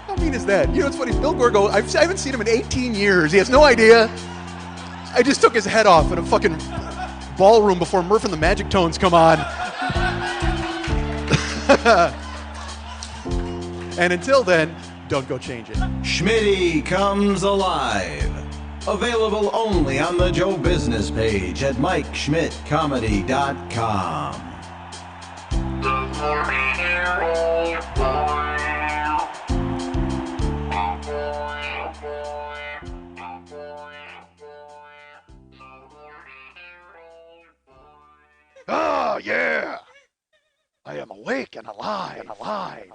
How mean is that? You know what's funny? Bill Gorgo, I haven't seen him in 18 years. He has no idea. I just took his head off in a fucking ballroom before Murph and the Magic Tones come on. And until then, don't go change it. Schmitty Comes Alive. Available only on the Joe Business page at MikeSchmidtComedy.com. Oh, yeah. I am awake and alive and alive.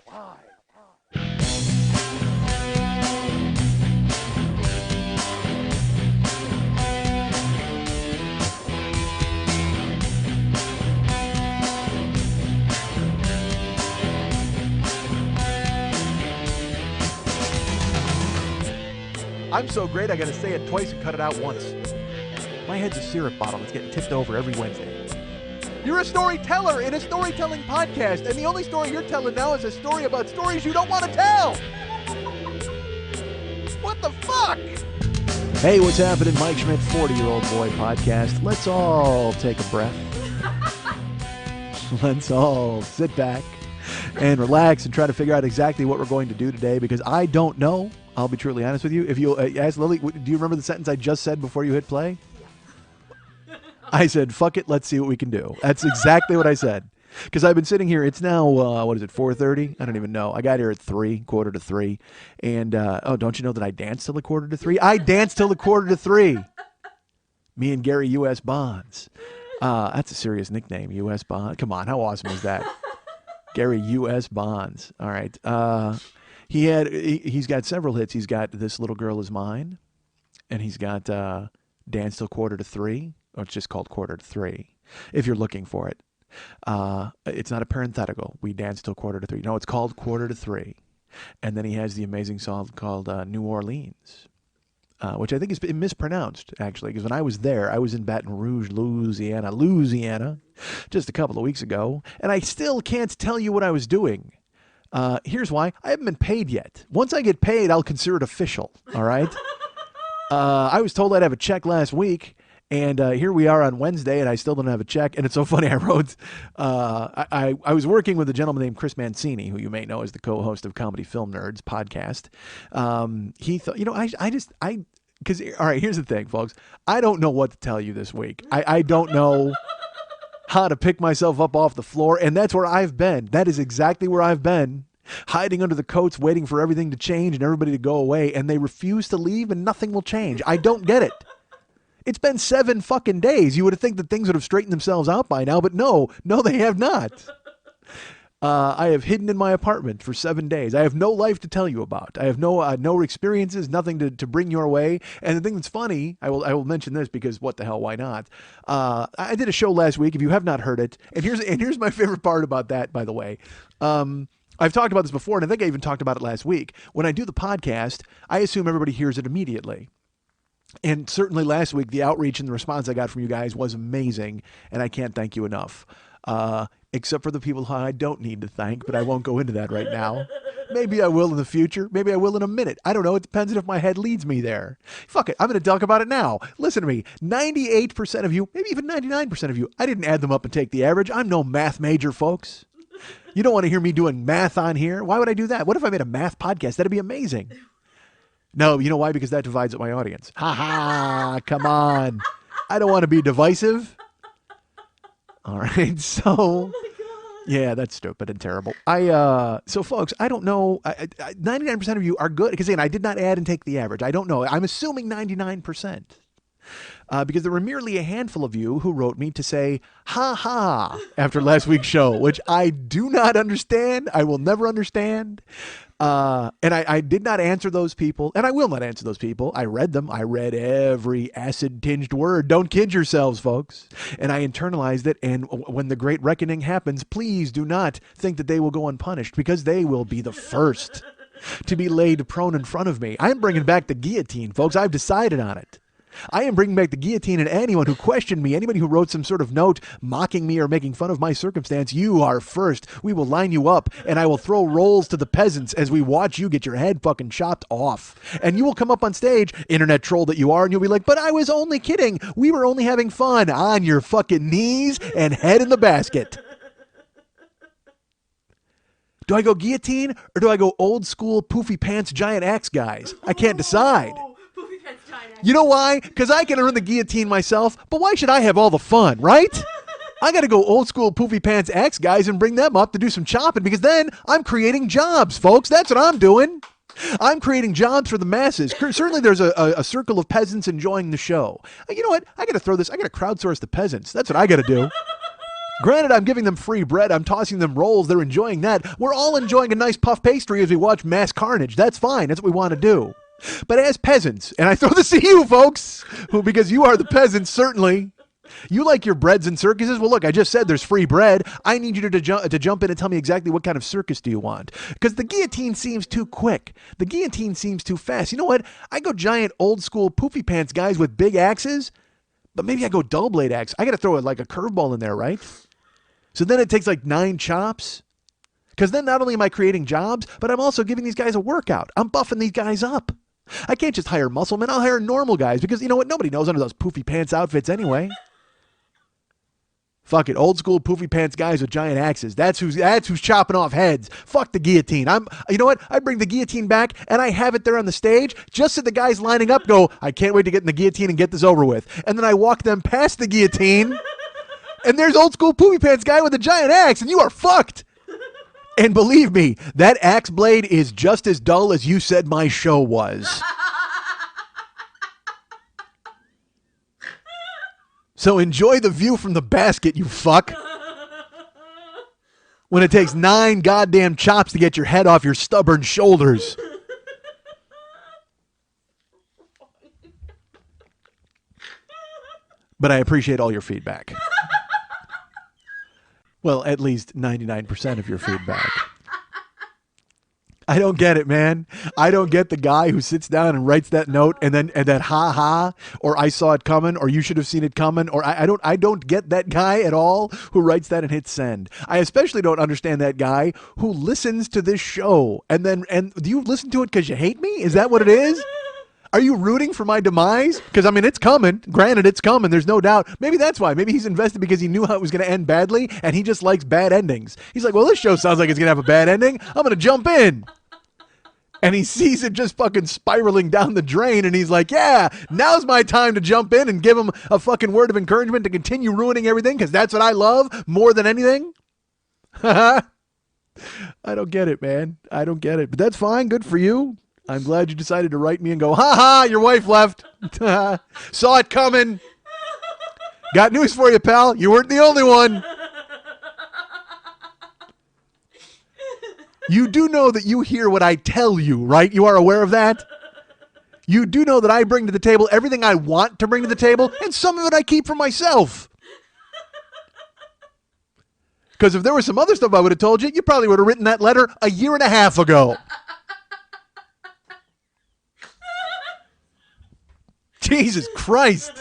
I'm so great, I gotta say it twice and cut it out once. My head's a syrup bottle that's getting tipped over every Wednesday. You're a storyteller in a storytelling podcast, and the only story you're telling now is a story about stories you don't want to tell. What the fuck? Hey, what's happening? Mike Schmidt, 40-Year-Old Boy Podcast. Let's all take a breath. Let's all sit back and relax and try to figure out exactly what we're going to do today, because I don't know. I'll be truly honest with you. If you'll ask Lily, do you remember the sentence I just said before you hit play? I said, fuck it, let's see what we can do. That's exactly what I said. Because I've been sitting here, it's now, 4:30? I don't even know. I got here at quarter to 3. And, don't you know that I danced till a quarter to 3? I danced till a quarter to 3. Me and Gary U.S. Bonds. That's a serious nickname, U.S. Bonds. Come on, how awesome is that? Gary U.S. Bonds. All right. He's got several hits. He's got This Little Girl Is Mine. And he's got Dance Till Quarter to 3. Or it's just called Quarter to 3, if you're looking for it. It's not a parenthetical. We dance till quarter to 3. No, it's called Quarter to 3. And then he has the amazing song called New Orleans, which I think is mispronounced, actually, because when I was there, I was in Baton Rouge, Louisiana, just a couple of weeks ago, and I still can't tell you what I was doing. Here's why. I haven't been paid yet. Once I get paid, I'll consider it official, all right? I was told I'd have a check last week. And here we are on Wednesday, and I still don't have a check. And it's so funny. I wrote, I was working with a gentleman named Chris Mancini, who you may know as the co-host of Comedy Film Nerds podcast. He thought, because, all right, here's the thing, folks. I don't know what to tell you this week. I don't know how to pick myself up off the floor. And that's where I've been. That is exactly where I've been. Hiding under the coats, waiting for everything to change and everybody to go away. And they refuse to leave, and nothing will change. I don't get it. It's been 7 fucking days. You would think that things would have straightened themselves out by now, but no, they have not. I have hidden in my apartment for 7 days. I have no life to tell you about. I have no experiences, nothing to bring your way. And the thing that's funny, I will mention this because what the hell, why not? I did a show last week. If you have not heard it, and here's my favorite part about that, by the way. I've talked about this before, and I think I even talked about it last week. When I do the podcast, I assume everybody hears it immediately. And certainly last week, the outreach and the response I got from you guys was amazing, and I can't thank you enough. Except for the people who I don't need to thank, but I won't go into that right now. Maybe I will in the future. Maybe I will in a minute. I don't know. It depends on if my head leads me there. Fuck it. I'm going to talk about it now. Listen to me. 98% of you, maybe even 99% of you, I didn't add them up and take the average. I'm no math major, folks. You don't want to hear me doing math on here. Why would I do that? What if I made a math podcast? That'd be amazing. No, you know why? Because that divides up my audience. Ha ha, come on. I don't want to be divisive. All right, so, yeah, that's stupid and terrible. So folks, I don't know. 99% of you are good. Because again, I did not add and take the average. I don't know. I'm assuming 99%. Because there were merely a handful of you who wrote me to say, ha ha, after last week's show, which I do not understand. I will never understand. And I did not answer those people, and I will not answer those people. I read them. I read every acid-tinged word. Don't kid yourselves, folks. And I internalized it, and when the great reckoning happens, please do not think that they will go unpunished, because they will be the first to be laid prone in front of me. I'm bringing back the guillotine, folks. I've decided on it. I am bringing back the guillotine, and anyone who questioned me, anybody who wrote some sort of note mocking me or making fun of my circumstance, you are first. We will line you up, and I will throw rolls to the peasants as we watch you get your head fucking chopped off. And you will come up on stage, internet troll that you are, and you'll be like, but I was only kidding. We were only having fun. On your fucking knees and head in the basket. Do I go guillotine or do I go old school poofy pants giant axe guys? I can't decide. Poofy pants giant axe. You know why? Because I can earn the guillotine myself, but why should I have all the fun, right? I got to go old school poofy pants axe guys and bring them up to do some chopping, because then I'm creating jobs, folks. That's what I'm doing. I'm creating jobs for the masses. Certainly there's a circle of peasants enjoying the show. You know what? I got to crowdsource the peasants. That's what I got to do. Granted, I'm giving them free bread. I'm tossing them rolls. They're enjoying that. We're all enjoying a nice puff pastry as we watch mass carnage. That's fine. That's what we want to do. But as peasants, and I throw this to you folks, because you are the peasants, certainly. You like your breads and circuses? Well, look, I just said there's free bread. I need you to jump in and tell me exactly what kind of circus do you want. Because the guillotine seems too quick. The guillotine seems too fast. You know what? I go giant old school poofy pants guys with big axes, but maybe I go double blade axe. I got to throw like a curveball in there, right? So then it takes like 9 chops. Because then not only am I creating jobs, but I'm also giving these guys a workout. I'm buffing these guys up. I can't just hire muscle men. I'll hire normal guys, because you know what? Nobody knows under those poofy pants outfits anyway. Fuck it, old school poofy pants guys with giant axes. That's who's chopping off heads. Fuck the guillotine. You know what? I bring the guillotine back and I have it there on the stage just so the guys lining up go, I can't wait to get in the guillotine and get this over with. And then I walk them past the guillotine. And there's old school poofy pants guy with a giant axe, and you are fucked. And believe me, that axe blade is just as dull as you said my show was. So enjoy the view from the basket, you fuck. When it takes 9 goddamn chops to get your head off your stubborn shoulders. But I appreciate all your feedback. Well, at least 99% of your feedback. I don't get it, man. I don't get the guy who sits down and writes that note and then ha ha, or I saw it coming, or you should have seen it coming, or I don't get that guy at all who writes that and hits send. I especially don't understand that guy who listens to this show and do you listen to it because you hate me? Is that what it is? Are you rooting for my demise? Because, I mean, it's coming. Granted, it's coming. There's no doubt. Maybe that's why. Maybe he's invested because he knew how it was going to end badly, and he just likes bad endings. He's like, well, this show sounds like it's going to have a bad ending. I'm going to jump in. And he sees it just fucking spiraling down the drain, and he's like, yeah, now's my time to jump in and give him a fucking word of encouragement to continue ruining everything, because that's what I love more than anything. I don't get it, man. I don't get it. But that's fine. Good for you. I'm glad you decided to write me and go, ha ha, your wife left. Saw it coming. Got news for you, pal. You weren't the only one. You do know that you hear what I tell you, right? You are aware of that? You do know that I bring to the table everything I want to bring to the table, and some of it I keep for myself. Because if there was some other stuff I would have told you, you probably would have written that letter a year and a half ago. Jesus Christ.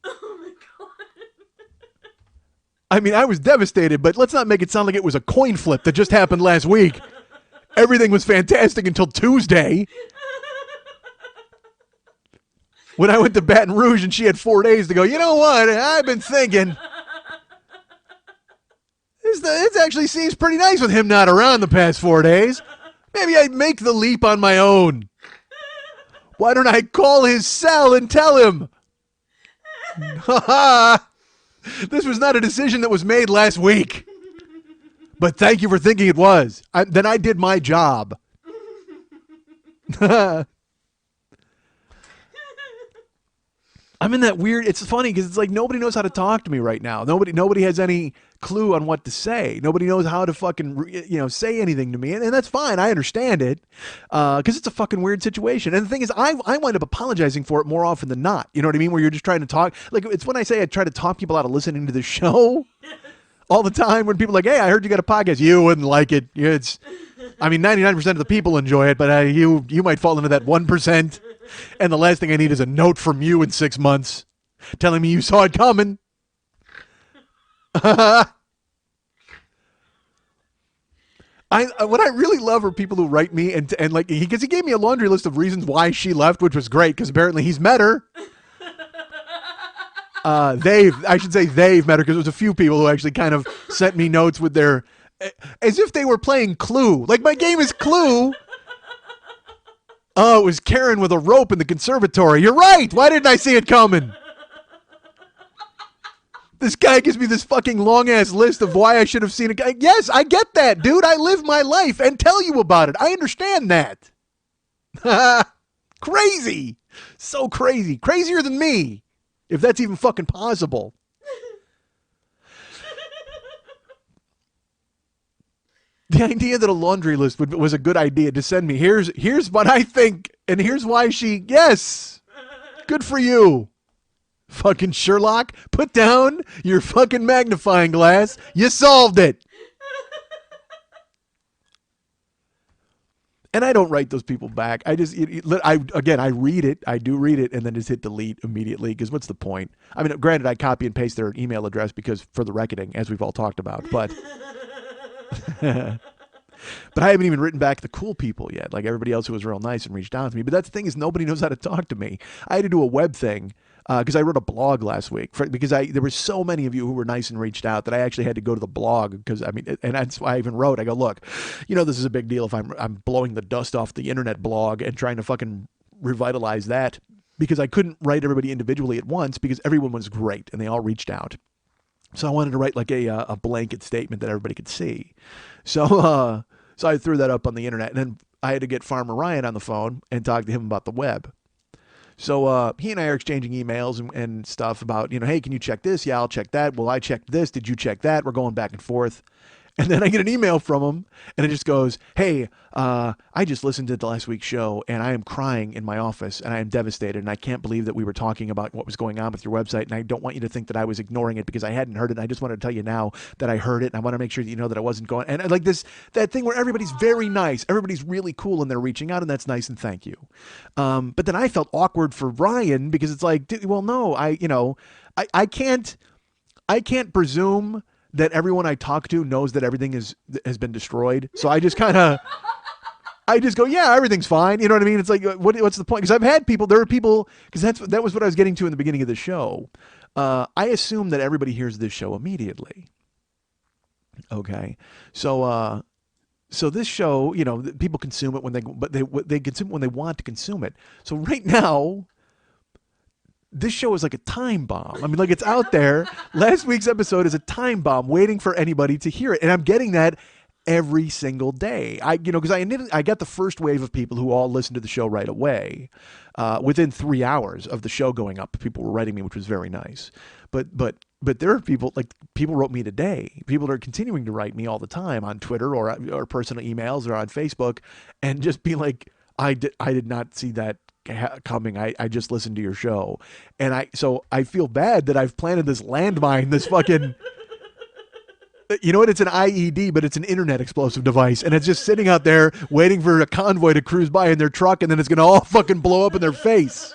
Oh my god. I mean, I was devastated, but let's not make it sound like it was a coin flip that just happened last week. Everything was fantastic until Tuesday, when I went to Baton Rouge and she had 4 days to go. You know what? I've been thinking, it actually seems pretty nice with him not around the past 4 days. Maybe I'd make the leap on my own. Why don't I call his cell and tell him? This was not a decision that was made last week. But thank you for thinking it was. Then I did my job. I'm in that weird, it's funny because it's like nobody knows how to talk to me right now. Nobody has any clue on what to say. Nobody knows how to fucking, say anything to me. And that's fine. I understand it because it's a fucking weird situation. And the thing is, I wind up apologizing for it more often than not. You know what I mean? Where you're just trying to talk. Like, it's when I say I try to talk people out of listening to the show all the time, when people are like, hey, I heard you got a podcast. You wouldn't like it. I mean, 99% of the people enjoy it, but you might fall into that 1%. And the last thing I need is a note from you in 6 months telling me you saw it coming. What I really love are people who write me and like, because he gave me a laundry list of reasons why she left, which was great because apparently he's met her. I should say they've met her, because there was a few people who actually kind of sent me notes with their, as if they were playing Clue. Like, my game is Clue. Oh, it was Karen with a rope in the conservatory. You're right. Why didn't I see it coming? This guy gives me this fucking long-ass list of why I should have seen it. Yes, I get that, dude. I live my life and tell you about it. I understand that. Crazy. So crazy. Crazier than me, if that's even fucking possible. The idea that a laundry list was a good idea to send me. Here's what I think, and here's why she... Yes. Good for you. Fucking Sherlock, put down your fucking magnifying glass. You solved it. And I don't write those people back. I read it. I do read it and then just hit delete immediately, because what's the point? I mean, granted, I copy and paste their email address because for the reckoning, as we've all talked about, but but I haven't even written back the cool people yet, like everybody else who was real nice and reached out to me. But that's the thing, is nobody knows how to talk to me. I had to do a web thing because I wrote a blog last week because there were so many of you who were nice and reached out that I actually had to go to the blog, because I mean, and that's why I even wrote. I go, look, this is a big deal if I'm blowing the dust off the internet blog and trying to fucking revitalize that, because I couldn't write everybody individually at once because everyone was great and they all reached out. So I wanted to write like a blanket statement that everybody could see. So I threw that up on the internet, and then I had to get Farmer Ryan on the phone and talk to him about the web. So he and I are exchanging emails and stuff about, hey, can you check this? Yeah, I'll check that. Well, I checked this. Did you check that? We're going back and forth. And then I get an email from him, and it just goes, hey, I just listened to the last week's show, and I am crying in my office, and I am devastated, and I can't believe that we were talking about what was going on with your website, and I don't want you to think that I was ignoring it because I hadn't heard it. And I just wanted to tell you now that I heard it, and I want to make sure that you know that I wasn't going. And like that thing where everybody's very nice, everybody's really cool, and they're reaching out, and that's nice, and thank you. But then I felt awkward for Ryan, because it's like, well, no, I can't presume that everyone I talk to knows that everything has been destroyed. So I just go, yeah, everything's fine. You know what I mean? It's like, what's the point? Because I've had people, there are people, because that was what I was getting to in the beginning of the show. I assume that everybody hears this show immediately. Okay. So this show, people consume it they consume it when they want to consume it. So right now, this show is like a time bomb. I mean, like, it's out there. Last week's episode is a time bomb waiting for anybody to hear it. And I'm getting that every single day. Because I got the first wave of people who all listened to the show right away. Within 3 hours of the show going up, people were writing me, which was very nice. But there are people wrote me today. People are continuing to write me all the time on Twitter or personal emails or on Facebook, and just be like, I did not see that coming. I just listened to your show, and so I feel bad that I've planted this landmine, this fucking, you know what? It's an IED, but it's an internet explosive device, and it's just sitting out there waiting for a convoy to cruise by in their truck, and then it's gonna all fucking blow up in their face.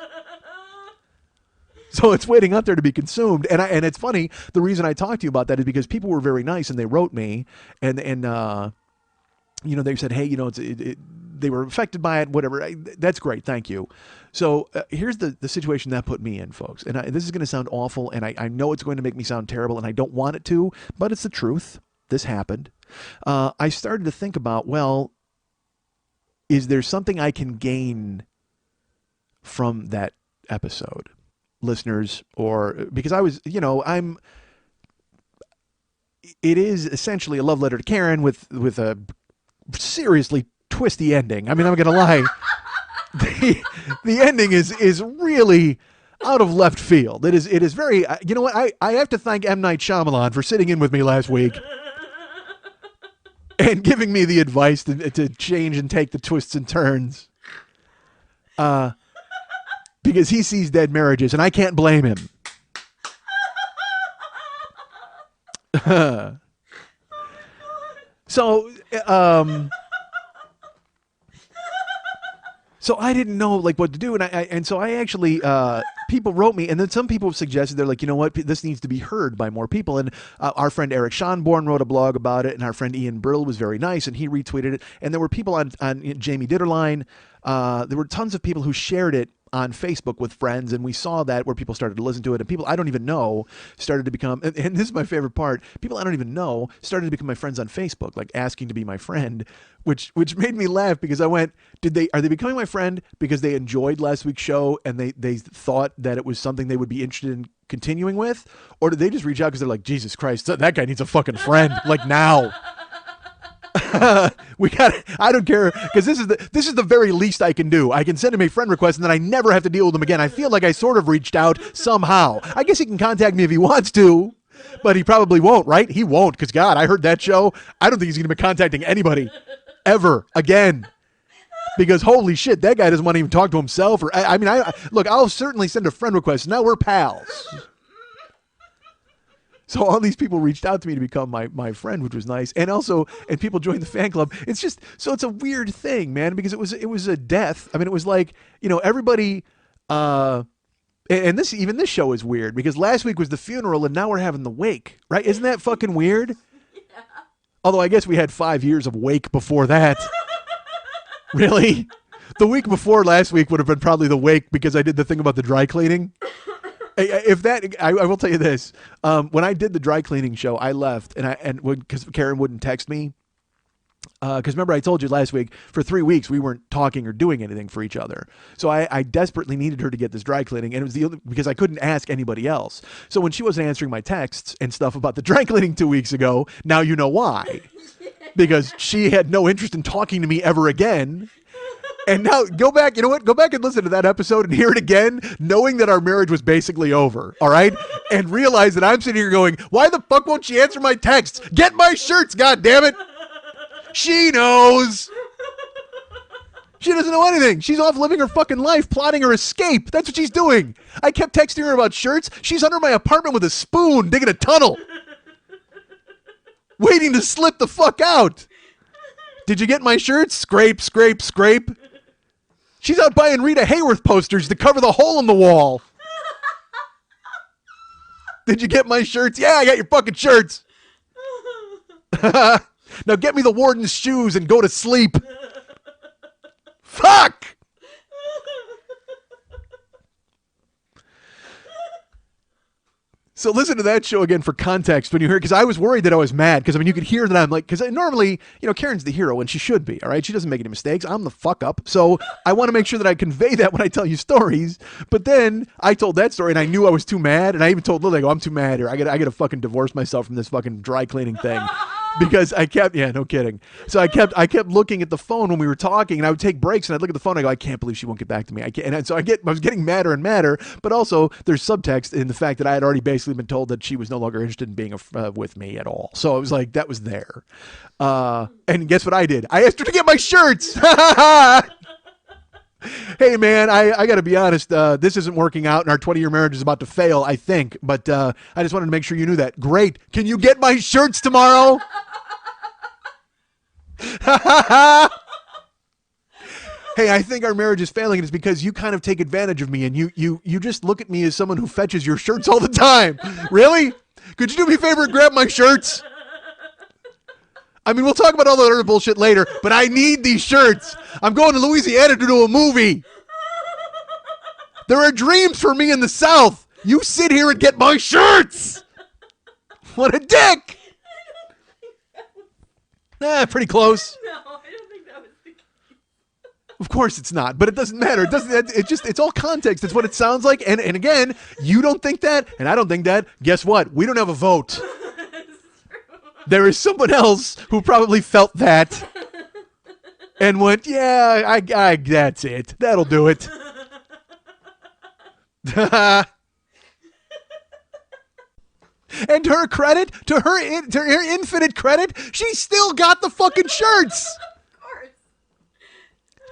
So it's waiting out there to be consumed, and it's funny. The reason I talked to you about that is because people were very nice, and they wrote me, and they said, hey, they were affected by it, whatever. That's great. Thank you. So here's the situation that put me in, folks. And this is going to sound awful, and I know it's going to make me sound terrible, and I don't want it to, but it's the truth. This happened. I started to think about, well, is there something I can gain from that episode, listeners? Or because I was, it is essentially a love letter to Karen with a seriously twisty ending. I mean, I'm gonna lie, the ending is really out of left field. It is very, you know what, I have to thank M. Night Shyamalan for sitting in with me last week and giving me the advice to change and take the twists and turns, because he sees dead marriages, and I can't blame him. So So I didn't know like what to do, and so I actually people wrote me, and then some people suggested they're like, you know what, this needs to be heard by more people. And our friend Eric Schonborn wrote a blog about it, and our friend Ian Brill was very nice, and he retweeted it. And there were people on Jamie Ditterline. There were tons of people who shared it on Facebook with friends, and we saw that where people started to listen to it, and people I don't even know started to become, and this is my favorite part, people I don't even know started to become my friends on Facebook, like asking to be my friend, which made me laugh because I went, are they becoming my friend because they enjoyed last week's show and they thought that it was something they would be interested in continuing with, or did they just reach out because they're like, Jesus Christ, that guy needs a fucking friend, like now. We got. I don't care because this is the very least I can do. I can send him a friend request and then I never have to deal with him again. I feel like I sort of reached out somehow. I guess he can contact me if he wants to, but he probably won't, right? He won't because God, I heard that show. I don't think he's going to be contacting anybody ever again. Because holy shit, that guy doesn't want to even talk to himself. Or I mean, look, I'll certainly send a friend request. Now we're pals. So all these people reached out to me to become my friend, which was nice. And also, and people joined the fan club. It's just, so it's a weird thing, man, because it was a death. I mean, it was like, everybody, and this show is weird because last week was the funeral and now we're having the wake, right? Isn't that fucking weird? Yeah. Although I guess we had 5 years of wake before that. Really? The week before last week would have been probably the wake because I did the thing about the dry cleaning. I will tell you this. When I did the dry cleaning show, I left because Karen wouldn't text me. Because remember I told you last week, for 3 weeks we weren't talking or doing anything for each other. So I desperately needed her to get this dry cleaning, and it was because I couldn't ask anybody else. So when she wasn't answering my texts and stuff about the dry cleaning 2 weeks ago, now you know why. Because she had no interest in talking to me ever again. And now go back, you know what? Go back and listen to that episode and hear it again, knowing that our marriage was basically over, all right? And realize that I'm sitting here going, why the fuck won't she answer my texts? Get my shirts, goddammit! She knows! She doesn't know anything. She's off living her fucking life, plotting her escape. That's what she's doing. I kept texting her about shirts. She's under my apartment with a spoon, digging a tunnel. Waiting to slip the fuck out. Did you get my shirts? Scrape, scrape, scrape. She's out buying Rita Hayworth posters to cover the hole in the wall. Did you get my shirts? Yeah, I got your fucking shirts. Now get me the warden's shoes and go to sleep. Fuck! So listen to that show again for context when you hear it, because I was worried that I was mad, because I mean you could hear that I'm like, because normally, Karen's the hero and she should be, all right? She doesn't make any mistakes. I'm the fuck up. So I want to make sure that I convey that when I tell you stories. But then I told that story and I knew I was too mad, and I even told Lily, I go, I'm too mad here. I gotta fucking divorce myself from this fucking dry cleaning thing. Because I kept, yeah, no kidding. So I kept looking at the phone when we were talking, and I would take breaks and I'd look at the phone and I go, I can't believe she won't get back to me. I can't. And so I was getting madder and madder, but also there's subtext in the fact that I had already basically been told that she was no longer interested in being with me at all. So it was like, that was there. And guess what I did? I asked her to get my shirts. Hey man, I got to be honest. This isn't working out, and our 20-year marriage is about to fail, I think. But I just wanted to make sure you knew that. Great. Can you get my shirts tomorrow? Hey, I think our marriage is failing, and it's because you kind of take advantage of me, and you just look at me as someone who fetches your shirts all the time. Really? Could you do me a favor and grab my shirts? I mean, we'll talk about all the other bullshit later, but I need these shirts. I'm going to Louisiana to do a movie. There are dreams for me in the South. You sit here and get my shirts. What a dick. Pretty close. No, I don't think that was the case. Of course it's not, but it doesn't matter. It's all context. It's what it sounds like. And again, you don't think that, and I don't think that. Guess what? We don't have a vote. There is someone else who probably felt that and went, yeah, I that's it. That'll do it. And to her credit, to her infinite credit, she still got the fucking shirts. Of course.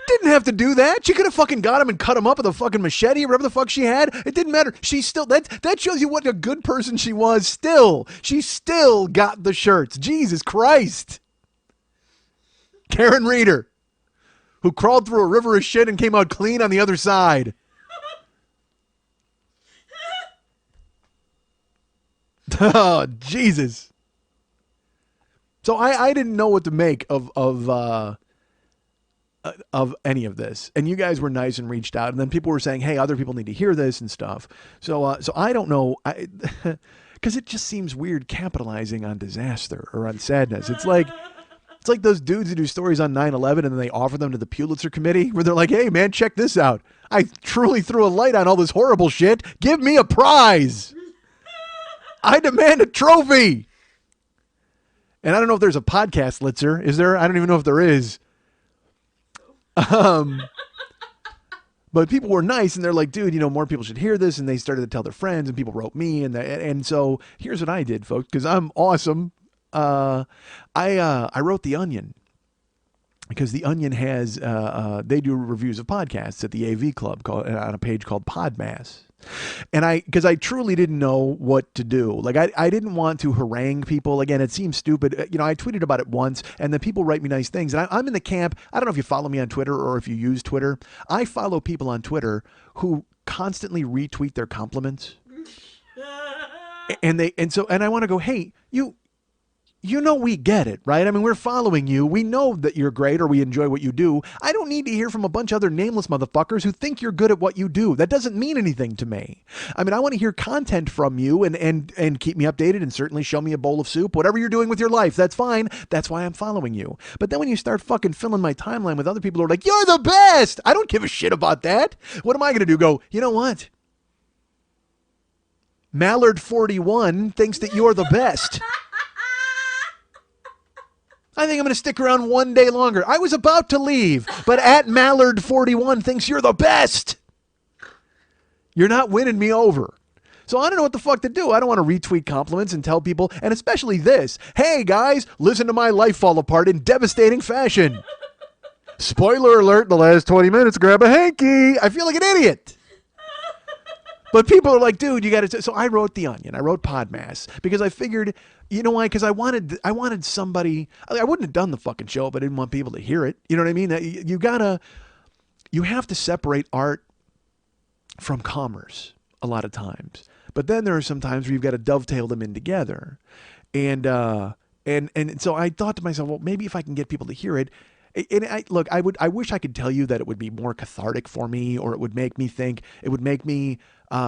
Didn't have to do that. She could have fucking got him and cut him up with a fucking machete or whatever the fuck she had. It didn't matter. She still, that shows you what a good person she was still. She still got the shirts. Jesus Christ. Karen Reeder. who crawled through a river of shit and came out clean on the other side. Oh, Jesus. So I didn't know what to make of any of this, and you guys were nice and reached out, and then people were saying, "Hey, other people need to hear this and stuff." So I don't know, because it just seems weird capitalizing on disaster or on sadness. It's like those dudes who do stories on 9/11 and then they offer them to the Pulitzer Committee, where they're like, "Hey, man, check this out. I truly threw a light on all this horrible shit. Give me a prize. I demand a trophy." And I don't know if there's a podcast Litzer. Is there? I don't even know if there is. But people were nice, and they're like, dude, more people should hear this. And they started to tell their friends, and people wrote me. And so here's what I did, folks, because I'm awesome. I wrote The Onion, because The Onion has, they do reviews of podcasts at the AV Club on a page called Podmass. And because I truly didn't know what to do. Like, I didn't want to harangue people. Again, it seems stupid. I tweeted about it once, and then people write me nice things. And I'm in the camp. I don't know if you follow me on Twitter or if you use Twitter. I follow people on Twitter who constantly retweet their compliments. And I want to go, hey, we get it, right? I mean, we're following you. We know that you're great, or we enjoy what you do. I don't need to hear from a bunch of other nameless motherfuckers who think you're good at what you do. That doesn't mean anything to me. I mean, I want to hear content from you and keep me updated, and certainly show me a bowl of soup, whatever you're doing with your life. That's fine. That's why I'm following you. But then when you start fucking filling my timeline with other people who are like, you're the best, I don't give a shit about that. What am I going to do? Go, you know what? Mallard41 thinks that you're the best. I think I'm going to stick around one day longer. I was about to leave, but at Mallard41 thinks you're the best. You're not winning me over. So I don't know what the fuck to do. I don't want to retweet compliments and tell people, and especially this, hey guys, listen to my life fall apart in devastating fashion. Spoiler alert, the last 20 minutes, grab a hanky. I feel like an idiot. But people are like, dude, you got to. So I wrote The Onion. I wrote Podmass because I figured, you know why? Because I wanted somebody. I wouldn't have done the fucking show if I didn't want people to hear it. You know what I mean? You have to separate art from commerce a lot of times. But then there are some times where you've got to dovetail them in together. And so I thought to myself, well, maybe if I can get people to hear it. And I wish I could tell you that it would be more cathartic for me, or it would make me think, it would make me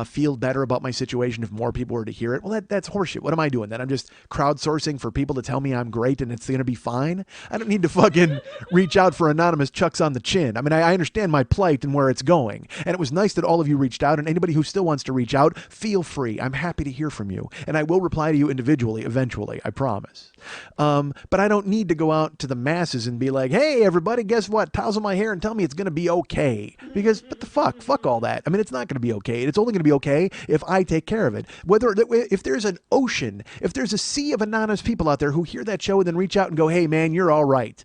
feel better about my situation if more people were to hear it. Well, that's horseshit. What am I doing then? I'm just crowdsourcing for people to tell me I'm great and it's going to be fine. I don't need to fucking reach out for anonymous chucks on the chin. I mean, I understand my plight and where it's going. And it was nice that all of you reached out, and anybody who still wants to reach out, feel free. I'm happy to hear from you. And I will reply to you individually eventually, I promise. But I don't need to go out to the masses and be like, hey, everybody, guess what? Tousle my hair and tell me it's going to be okay. Because what the fuck? Fuck all that. I mean, it's not going to be okay. It's only going to be okay if I take care of it. If there's an ocean, if there's a sea of anonymous people out there who hear that show and then reach out and go, hey, man, you're all right.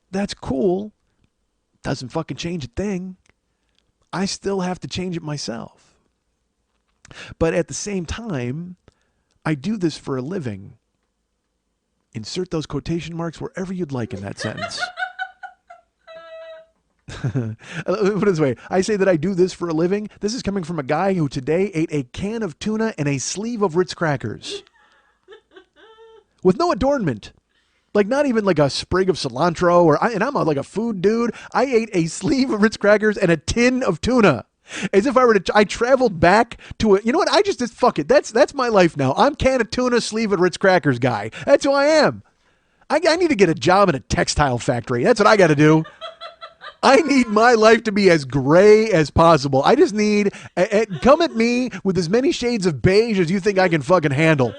That's cool. Doesn't fucking change a thing. I still have to change it myself. But at the same time, I do this for a living. Insert those quotation marks wherever you'd like in that sentence. Put it this way. I say that I do this for a living. This is coming from a guy who today ate a can of tuna and a sleeve of Ritz crackers. With no adornment. Like not even like a sprig of cilantro and I'm like a food dude. I ate a sleeve of Ritz crackers and a tin of tuna. As if I traveled back to you know what? Fuck it. That's my life now. I'm can of tuna, sleeve of Ritz crackers guy. That's who I am. I need to get a job in a textile factory. That's what I got to do. I need my life to be as gray as possible. I just need, come at me with as many shades of beige as you think I can fucking handle.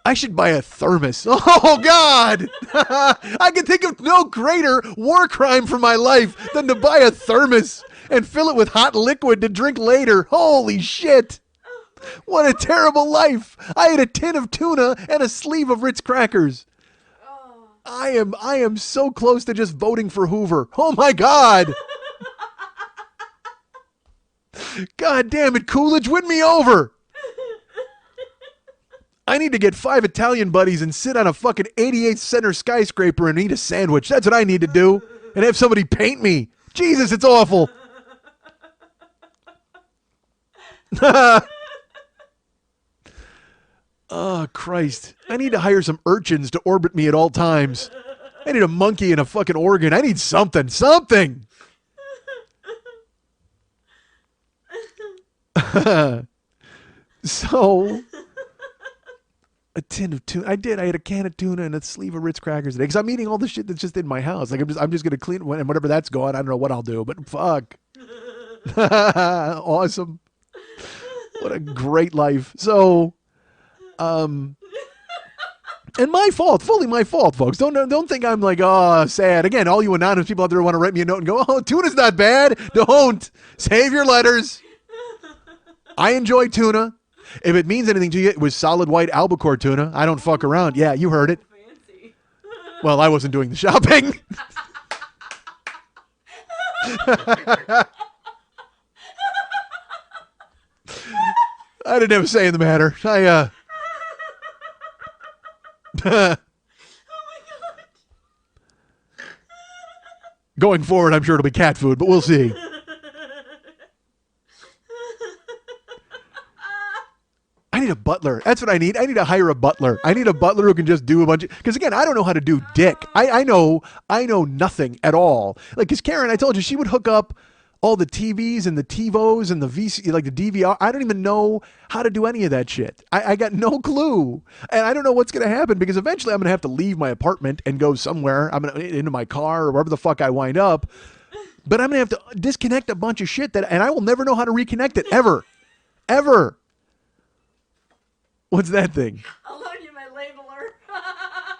I should buy a thermos. Oh, God. I can think of no greater war crime for my life than to buy a thermos and fill it with hot liquid to drink later. Holy shit. What a terrible life. I ate a tin of tuna and a sleeve of Ritz crackers. I am so close to just voting for Hoover. Oh, my God. God damn it, Coolidge, win me over. I need to get 5 Italian buddies and sit on a fucking 88th center skyscraper and eat a sandwich. That's what I need to do. And have somebody paint me. Jesus, it's awful. Oh, Christ. I need to hire some urchins to orbit me at all times. I need a monkey and a fucking organ. I need something. Something. So, a tin of tuna. I had a can of tuna and a sleeve of Ritz crackers today because I'm eating all the shit that's just in my house. Like I'm just gonna clean it, and whatever that's gone, I don't know what I'll do. But fuck, awesome. What a great life. So, and my fault, fully my fault, folks. Don't think I'm like, oh, sad. Again, all you anonymous people out there want to write me a note and go, oh, tuna's not bad. Don't. Save your letters. I enjoy tuna. If it means anything to you, it was solid white albacore tuna. I don't fuck around. Yeah, you heard it. Fancy. Well, I wasn't doing the shopping. I didn't have a say in the matter. Oh my god. Going forward, I'm sure it'll be cat food, but we'll see. I need a butler. That's what I need. I need to hire a butler. I need a butler who can just do a bunch of, because again, I don't know how to do dick. I know nothing at all. Like, because Karen, I told you, she would hook up all the TVs and the TiVos and the VC, like the DVR. I don't even know how to do any of that shit. I got no clue. And I don't know what's going to happen because eventually I'm going to have to leave my apartment and go somewhere. I'm going to into my car or wherever the fuck I wind up. But I'm going to have to disconnect a bunch of shit and I will never know how to reconnect it ever. Ever. What's that thing? I'll loan you my labeler.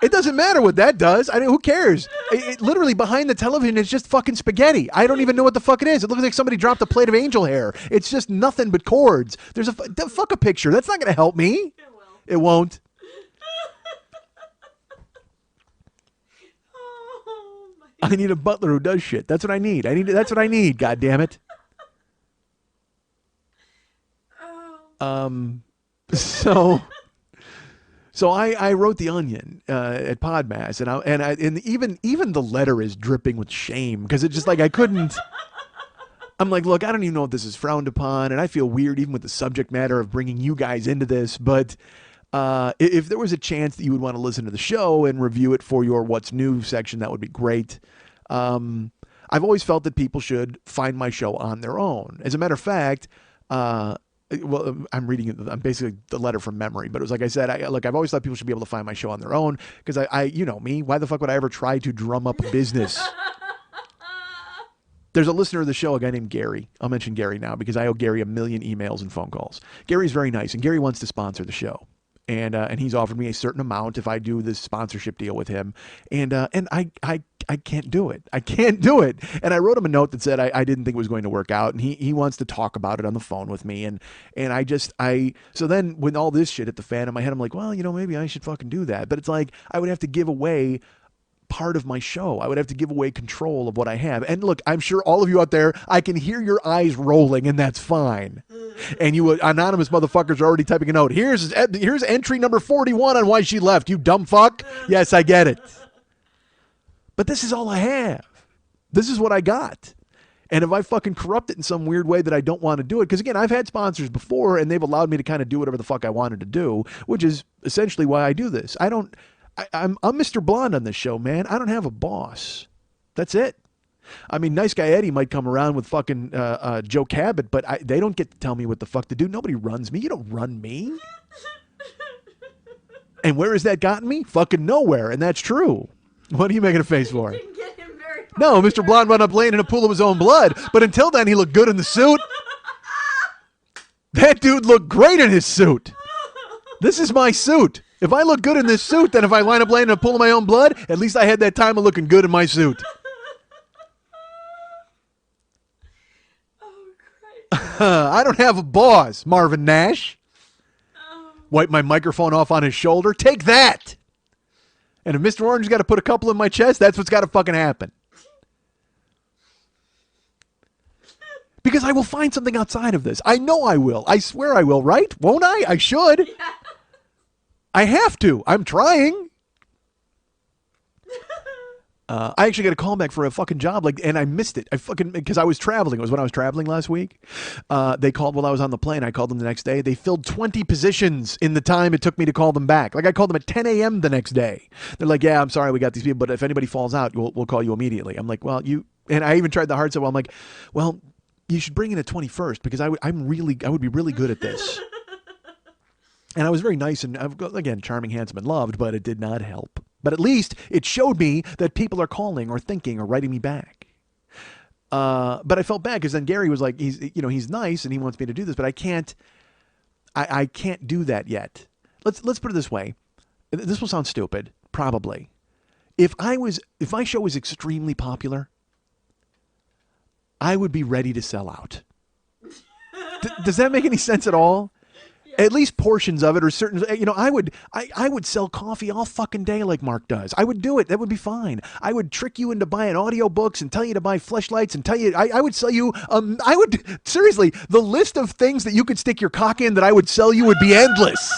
It doesn't matter what that does. I mean, who cares? It literally behind the television is just fucking spaghetti. I don't even know what the fuck it is. It looks like somebody dropped a plate of angel hair. It's just nothing but cords. There's fuck a picture. That's not going to help me. It will. It won't. Oh my. I need a butler who does shit. That's what I need. That's what I need. God damn it. Oh. So I wrote the Onion at Podmas, and even the letter is dripping with shame because it's just like I couldn't. I'm like, look, I don't even know if this is frowned upon, and I feel weird even with the subject matter of bringing you guys into this. But if there was a chance that you would want to listen to the show and review it for your What's New section, that would be great. I've always felt that people should find my show on their own. As a matter of fact. Well, I'm basically the letter from memory, but it was like I said, I've always thought people should be able to find my show on their own because I you know me, why the fuck would I ever try to drum up business? There's a listener of the show, a guy named Gary. I'll mention Gary now because I owe Gary 1 million emails and phone calls. Gary's very nice, and Gary wants to sponsor the show. And he's offered me a certain amount if I do this sponsorship deal with him. And I can't do it. I can't do it. And I wrote him a note that said I didn't think it was going to work out. And he wants to talk about it on the phone with me. And so then when all this shit hit the fan in my head, I'm like, well, you know, maybe I should fucking do that. But it's like, I would have to give away part of my show. I would have to give away control of what I have. And look, I'm sure all of you out there, I can hear your eyes rolling and that's fine. And you anonymous motherfuckers are already typing a note. Here's entry number 41 on why she left, you dumb fuck. Yes, I get it. But this is all I have. This is what I got. And if I fucking corrupt it in some weird way that I don't want to do it, because again, I've had sponsors before and they've allowed me to kind of do whatever the fuck I wanted to do, which is essentially why I do this. I'm Mr. Blonde on this show, man. I don't have a boss. That's it. I mean, Nice Guy Eddie might come around with fucking Joe Cabot, but they don't get to tell me what the fuck to do. Nobody runs me. You don't run me. And where has that gotten me? Fucking nowhere. And that's true. What are you making a face for? Didn't get him very far. No, Mr. Blonde wound up laying in a pool of his own blood. But until then, he looked good in the suit. That dude looked great in his suit. This is my suit. If I look good in this suit, then if I line up laying in a pool of my own blood, at least I had that time of looking good in my suit. Oh, Christ. I don't have a boss, Marvin Nash. Wipe my microphone off on his shoulder. Take that. And if Mr. Orange's got to put a couple in my chest, that's what's got to fucking happen. Because I will find something outside of this. I know I will. I swear I will, right? Won't I? I should. Yeah. I have to. I'm trying. I actually got a call back for a fucking job, and I missed it. Because I was traveling. It was when I was traveling last week. They called while I was on the plane. I called them the next day. They filled 20 positions in the time it took me to call them back. Like, I called them at 10 a.m. the next day. They're like, yeah, I'm sorry, we got these people, but if anybody falls out, we'll call you immediately. I'm like, well, and I even tried the hard sell. I'm like, well, you should bring in a 21st because I would be really good at this. And I was very nice and, again, charming, handsome, and loved, but it did not help. But at least it showed me that people are calling or thinking or writing me back. But I felt bad because then Gary was like, he's nice and he wants me to do this, but I can't do that yet. Let's put it this way. This will sound stupid, probably. If my show was extremely popular, I would be ready to sell out. Does that make any sense at all? At least portions of it, or certain, I would sell coffee all fucking day like Mark does. I would do it. That would be fine. I would trick you into buying audiobooks and tell you to buy fleshlights and tell you, I would sell you, seriously, the list of things that you could stick your cock in that I would sell you would be endless.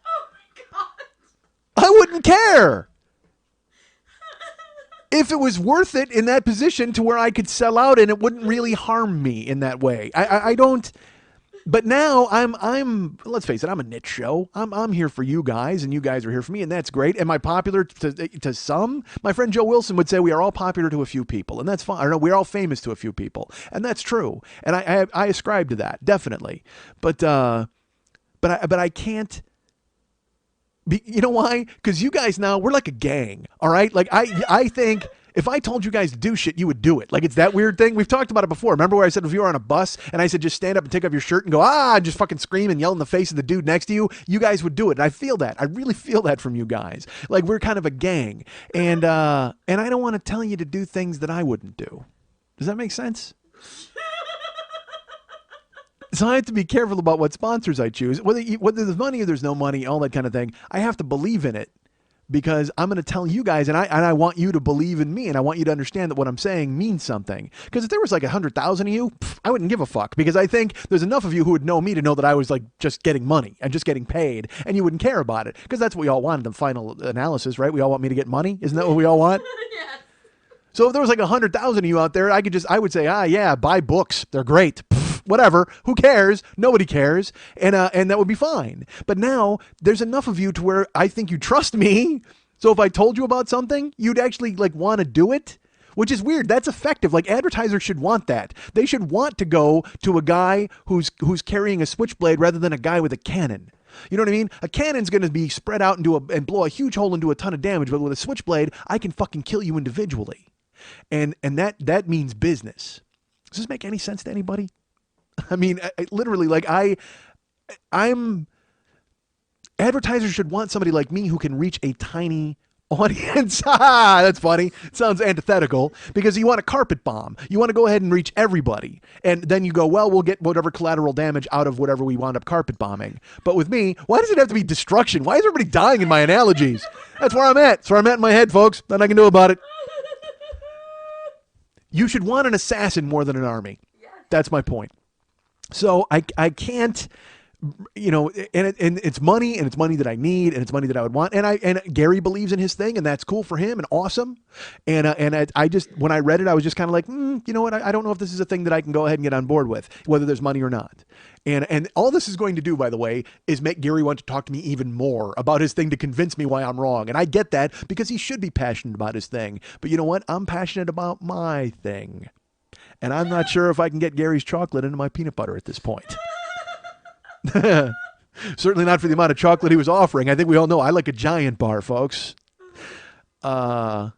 Oh my God. I wouldn't care. If it was worth it in that position to where I could sell out and it wouldn't really harm me in that way. I don't. But now I'm let's face it, I'm a niche show. I'm here for you guys and you guys are here for me, and that's great. Am I popular to some? My friend Joe Wilson would say we are all popular to a few people, and that's fine. Or no, we're all famous to a few people, and that's true. And I ascribe to that, definitely. But I can't. You know why? Because you guys now, we're like a gang, all right? Like, I think if I told you guys to do shit, you would do it. Like, it's that weird thing. We've talked about it before. Remember where I said if you were on a bus and I said just stand up and take off your shirt and go, and just fucking scream and yell in the face of the dude next to you, you guys would do it. And I feel that. I really feel that from you guys. Like, we're kind of a gang. And I don't want to tell you to do things that I wouldn't do. Does that make sense? So I have to be careful about what sponsors I choose. Whether there's money or there's no money, all that kind of thing, I have to believe in it because I'm going to tell you guys, and I want you to believe in me, and I want you to understand that what I'm saying means something. Because if there was like 100,000 of you, I wouldn't give a fuck because I think there's enough of you who would know me to know that I was like just getting money and just getting paid, and you wouldn't care about it because that's what we all want in the final analysis, right? We all want me to get money. Isn't that what we all want? Yes. So if there was like 100,000 of you out there, I would say, yeah, buy books. They're great. Whatever. Who cares? Nobody cares. And that would be fine. But now there's enough of you to where I think you trust me. So if I told you about something, you'd actually like want to do it, which is weird. That's effective. Like advertisers should want that. They should want to go to a guy who's carrying a switchblade rather than a guy with a cannon. You know what I mean? A cannon's going to be spread out and blow a huge hole and do a ton of damage. But with a switchblade, I can fucking kill you individually. And that means business. Does this make any sense to anybody? I mean, literally, like I'm advertisers should want somebody like me who can reach a tiny audience. That's funny. It sounds antithetical because you want a carpet bomb. You want to go ahead and reach everybody. And then you go, well, we'll get whatever collateral damage out of whatever we wound up carpet bombing. But with me, why does it have to be destruction? Why is everybody dying in my analogies? That's where I'm at. That's where I'm at in my head, folks. Nothing I can do about it. You should want an assassin more than an army. That's my point. So I can't, and it's money, and it's money that I need, and it's money that I would want. And Gary believes in his thing, and that's cool for him and awesome. And I just, when I read it, I was just kind of like, you know what? I don't know if this is a thing that I can go ahead and get on board with, whether there's money or not. And all this is going to do, by the way, is make Gary want to talk to me even more about his thing to convince me why I'm wrong. And I get that because he should be passionate about his thing. But you know what? I'm passionate about my thing. And I'm not sure if I can get Gary's chocolate into my peanut butter at this point. Certainly not for the amount of chocolate he was offering. I think we all know I like a giant bar, folks. So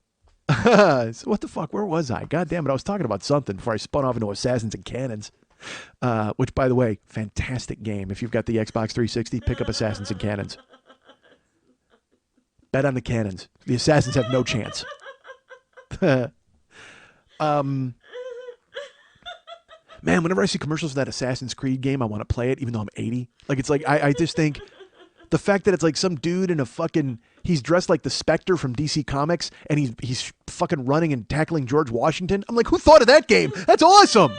what the fuck? Where was I? God damn it. I was talking about something before I spun off into Assassins and Cannons. Which, by the way, fantastic game. If you've got the Xbox 360, pick up Assassins and Cannons. Bet on the Cannons. The Assassins have no chance. Man, whenever I see commercials for that Assassin's Creed game, I want to play it, even though I'm 80. Like, it's like, I just think the fact that it's like some dude in a fucking, he's dressed like the Spectre from DC Comics, and he's fucking running and tackling George Washington. I'm like, who thought of that game? That's awesome.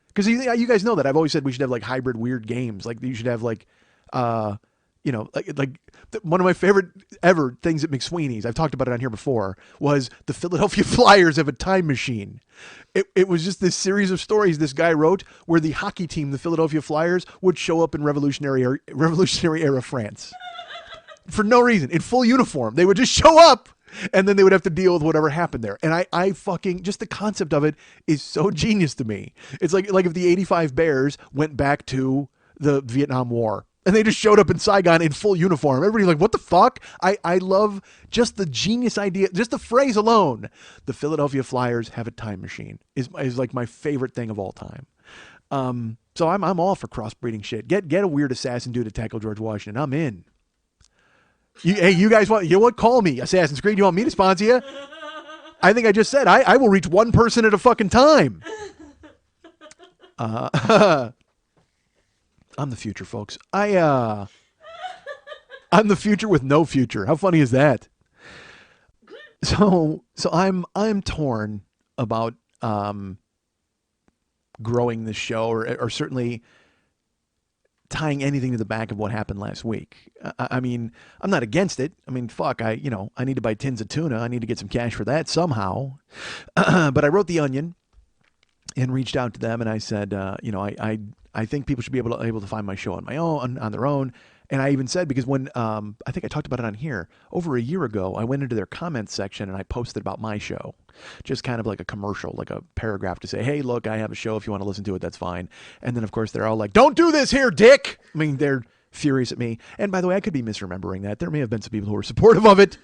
Because you guys know that I've always said we should have like hybrid weird games. Like you should have like One of my favorite ever things at McSweeney's, I've talked about it on here before, was the Philadelphia Flyers have a time machine. It was just this series of stories this guy wrote where the hockey team, the Philadelphia Flyers, would show up in Revolutionary era France for no reason, in full uniform. They would just show up, and then they would have to deal with whatever happened there. And I fucking, just the concept of it is so genius to me. It's like if the 85 Bears went back to the Vietnam War and they just showed up in Saigon in full uniform. Everybody's like, what the fuck? I love just the genius idea, just the phrase alone. The Philadelphia Flyers have a time machine is like my favorite thing of all time. So I'm all for crossbreeding shit. Get a weird assassin dude to tackle George Washington. I'm in. You guys want, you know what? Call me, Assassin's Creed. You want me to sponsor you? I think I just said I will reach one person at a fucking time. I'm the future, folks. I'm the future with no future. How funny is that? So I'm torn about growing this show or certainly tying anything to the back of what happened last week. I mean, I'm not against it. I mean, fuck, I need to buy tins of tuna. I need to get some cash for that somehow. But I wrote The Onion and reached out to them and I said, I think people should be able to find my show on their own. And I even said, because when, I think I talked about it on here, over a year ago, I went into their comments section and I posted about my show. Just kind of like a commercial, like a paragraph to say, hey, look, I have a show. If you want to listen to it, that's fine. And then, of course, they're all like, don't do this here, dick. I mean, they're furious at me. And by the way, I could be misremembering that. There may have been some people who were supportive of it.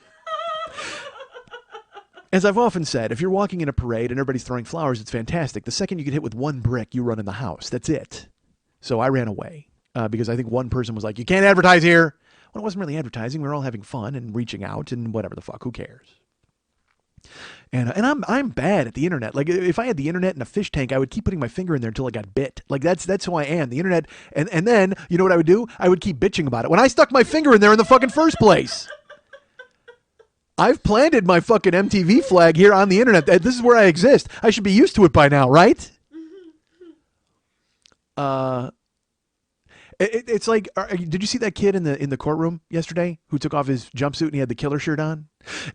As I've often said, if you're walking in a parade and everybody's throwing flowers, it's fantastic. The second you get hit with one brick, you run in the house. That's it. So I ran away because I think one person was like, you can't advertise here. Well, it wasn't really advertising. We were all having fun and reaching out and whatever the fuck. Who cares? And I'm bad at the internet. Like if I had the internet in a fish tank, I would keep putting my finger in there until I got bit. Like that's who I am. The internet. And then you know what I would do? I would keep bitching about it when I stuck my finger in there in the fucking first place. I've planted my fucking MTV flag here on the internet. This is where I exist. I should be used to it by now, right? It's like, did you see that kid in the courtroom yesterday who took off his jumpsuit and he had the killer shirt on?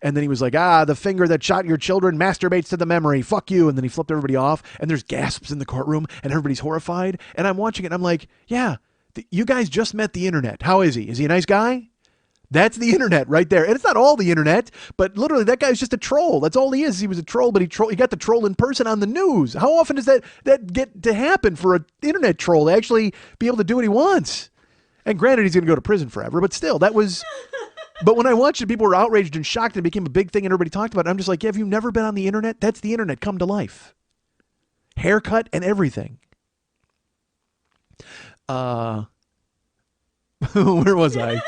And then he was like, the finger that shot your children masturbates to the memory. Fuck you. And then he flipped everybody off and there's gasps in the courtroom and everybody's horrified. And I'm watching it and I'm like, yeah, you guys just met the internet. How is he? Is he a nice guy? That's the internet right there. And it's not all the internet, but literally that guy's just a troll. That's all he is. He was a troll, but he got the troll in person on the news. How often does that get to happen for an internet troll to actually be able to do what he wants? And granted, he's going to go to prison forever, but still, that was... But when I watched it, people were outraged and shocked and it became a big thing and everybody talked about it. I'm just like, yeah, have you never been on the internet? That's the internet come to life. Haircut and everything. Where was I?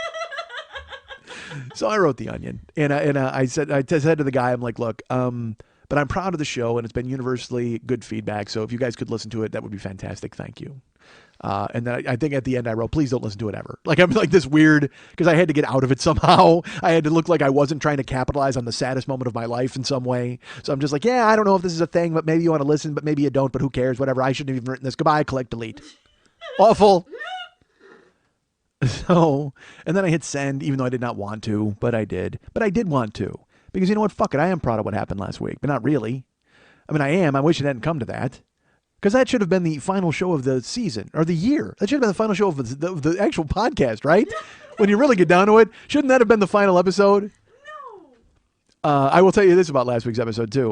So I wrote The Onion, and I said to the guy, I'm like, look, but I'm proud of the show, and it's been universally good feedback. So if you guys could listen to it, that would be fantastic. Thank you. And then I think at the end I wrote, please don't listen to it ever. Like I'm like this weird, because I had to get out of it somehow. I had to look like I wasn't trying to capitalize on the saddest moment of my life in some way. So I'm just like, yeah, I don't know if this is a thing, but maybe you want to listen, but maybe you don't. But who cares? Whatever. I shouldn't have even written this. Goodbye. Click delete. Awful. So, and then I hit send, even though I did not want to, but I did. But I did want to. Because you know what? Fuck it. I am proud of what happened last week, but not really. I mean, I am. I wish it hadn't come to that. Because that should have been the final show of the season, or the year. That should have been the final show of the actual podcast, right? When you really get down to it. Shouldn't that have been the final episode? No. I will tell you this about last week's episode, too.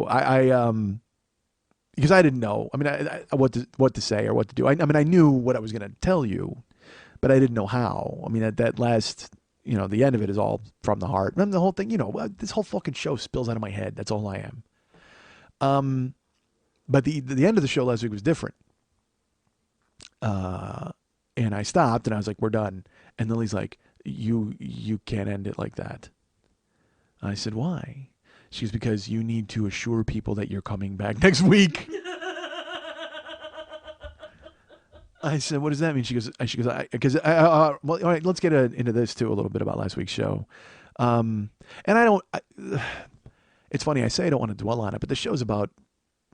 Because I didn't know. I mean, what to say or what to do. I mean, I knew what I was going to tell you. But I didn't know how. I mean, that last, the end of it is all from the heart. And the whole thing, this whole fucking show spills out of my head. That's all I am. But the end of the show last week was different. And I stopped and I was like, we're done. And Lily's like, you can't end it like that. I said, why? She goes, because you need to assure people that you're coming back next week. I said, what does that mean? She goes, well, all right, let's get into this too, a little bit about last week's show. And it's funny, I say I don't want to dwell on it, but the show's about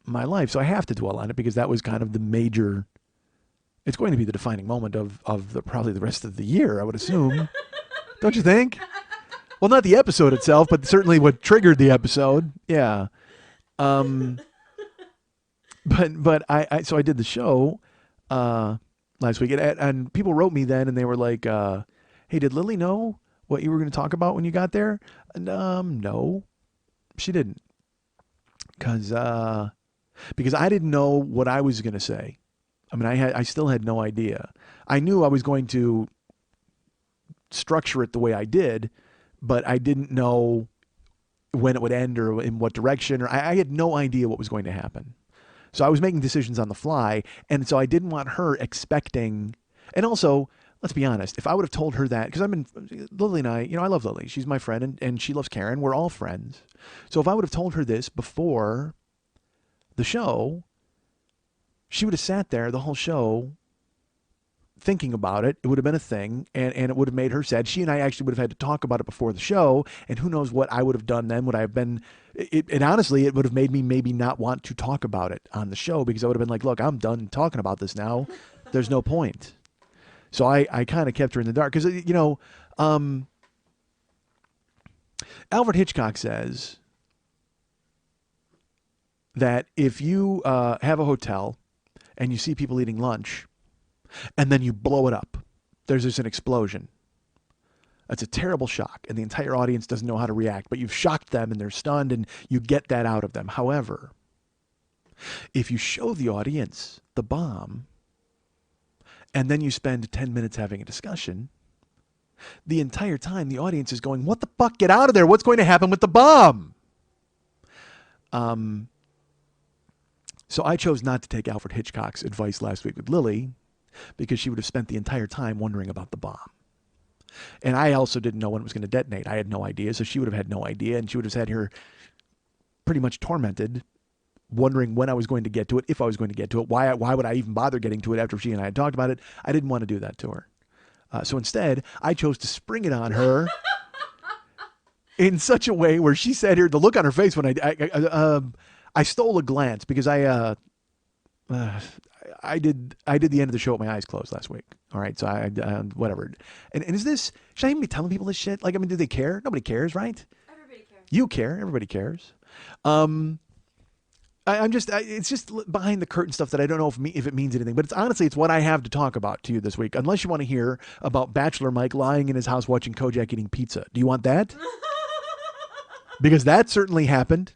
my life. So I have to dwell on it because that was kind of the major It's going to be the defining moment of probably the rest of the year, I would assume. Don't you think? Well, not the episode itself, but certainly what triggered the episode. Yeah. But so I did the show last week, and people wrote me then, and they were like, "Hey, did Lily know what you were going to talk about when you got there?" And no, she didn't, because I didn't know what I was going to say. I mean, I still had no idea. I knew I was going to structure it the way I did, but I didn't know when it would end or in what direction, or I had no idea what was going to happen. So I was making decisions on the fly, and so I didn't want her expecting. And also, let's be honest, if I would have told her that, because Lily and I, I love Lily. She's my friend, and she loves Karen. We're all friends. So if I would have told her this before the show, she would have sat there the whole show thinking about it. It would have been a thing, and it would have made her sad. She and I actually would have had to talk about it before the show, and who knows what I would have done then. Would I have been, and honestly, it would have made me maybe not want to talk about it on the show, because I would have been like, look, I'm done talking about this now. There's no point. So I kind of kept her in the dark, because, Alfred Hitchcock says that if you have a hotel and you see people eating lunch, and then you blow it up, there's just an explosion. That's a terrible shock, and the entire audience doesn't know how to react, but you've shocked them, and they're stunned, and you get that out of them. However, if you show the audience the bomb, and then you spend 10 minutes having a discussion, the entire time the audience is going, what the fuck, get out of there, what's going to happen with the bomb? So I chose not to take Alfred Hitchcock's advice last week with Lily, because she would have spent the entire time wondering about the bomb. And I also didn't know when it was going to detonate. I had no idea, so she would have had no idea, and she would have had her pretty much tormented, wondering when I was going to get to it, if I was going to get to it, why would I even bother getting to it after she and I had talked about it. I didn't want to do that to her. So instead, I chose to spring it on her in such a way where she sat here, the look on her face when I stole a glance, because I did the end of the show with my eyes closed last week. All right, so I whatever. And is this, should I even be telling people this shit? Like, I mean, do they care? Nobody cares, right? Everybody cares. You care. Everybody cares. It's just behind the curtain stuff that I don't know if it means anything. But it's what I have to talk about to you this week. Unless you want to hear about Bachelor Mike lying in his house watching Kojak eating pizza. Do you want that? Because that certainly happened.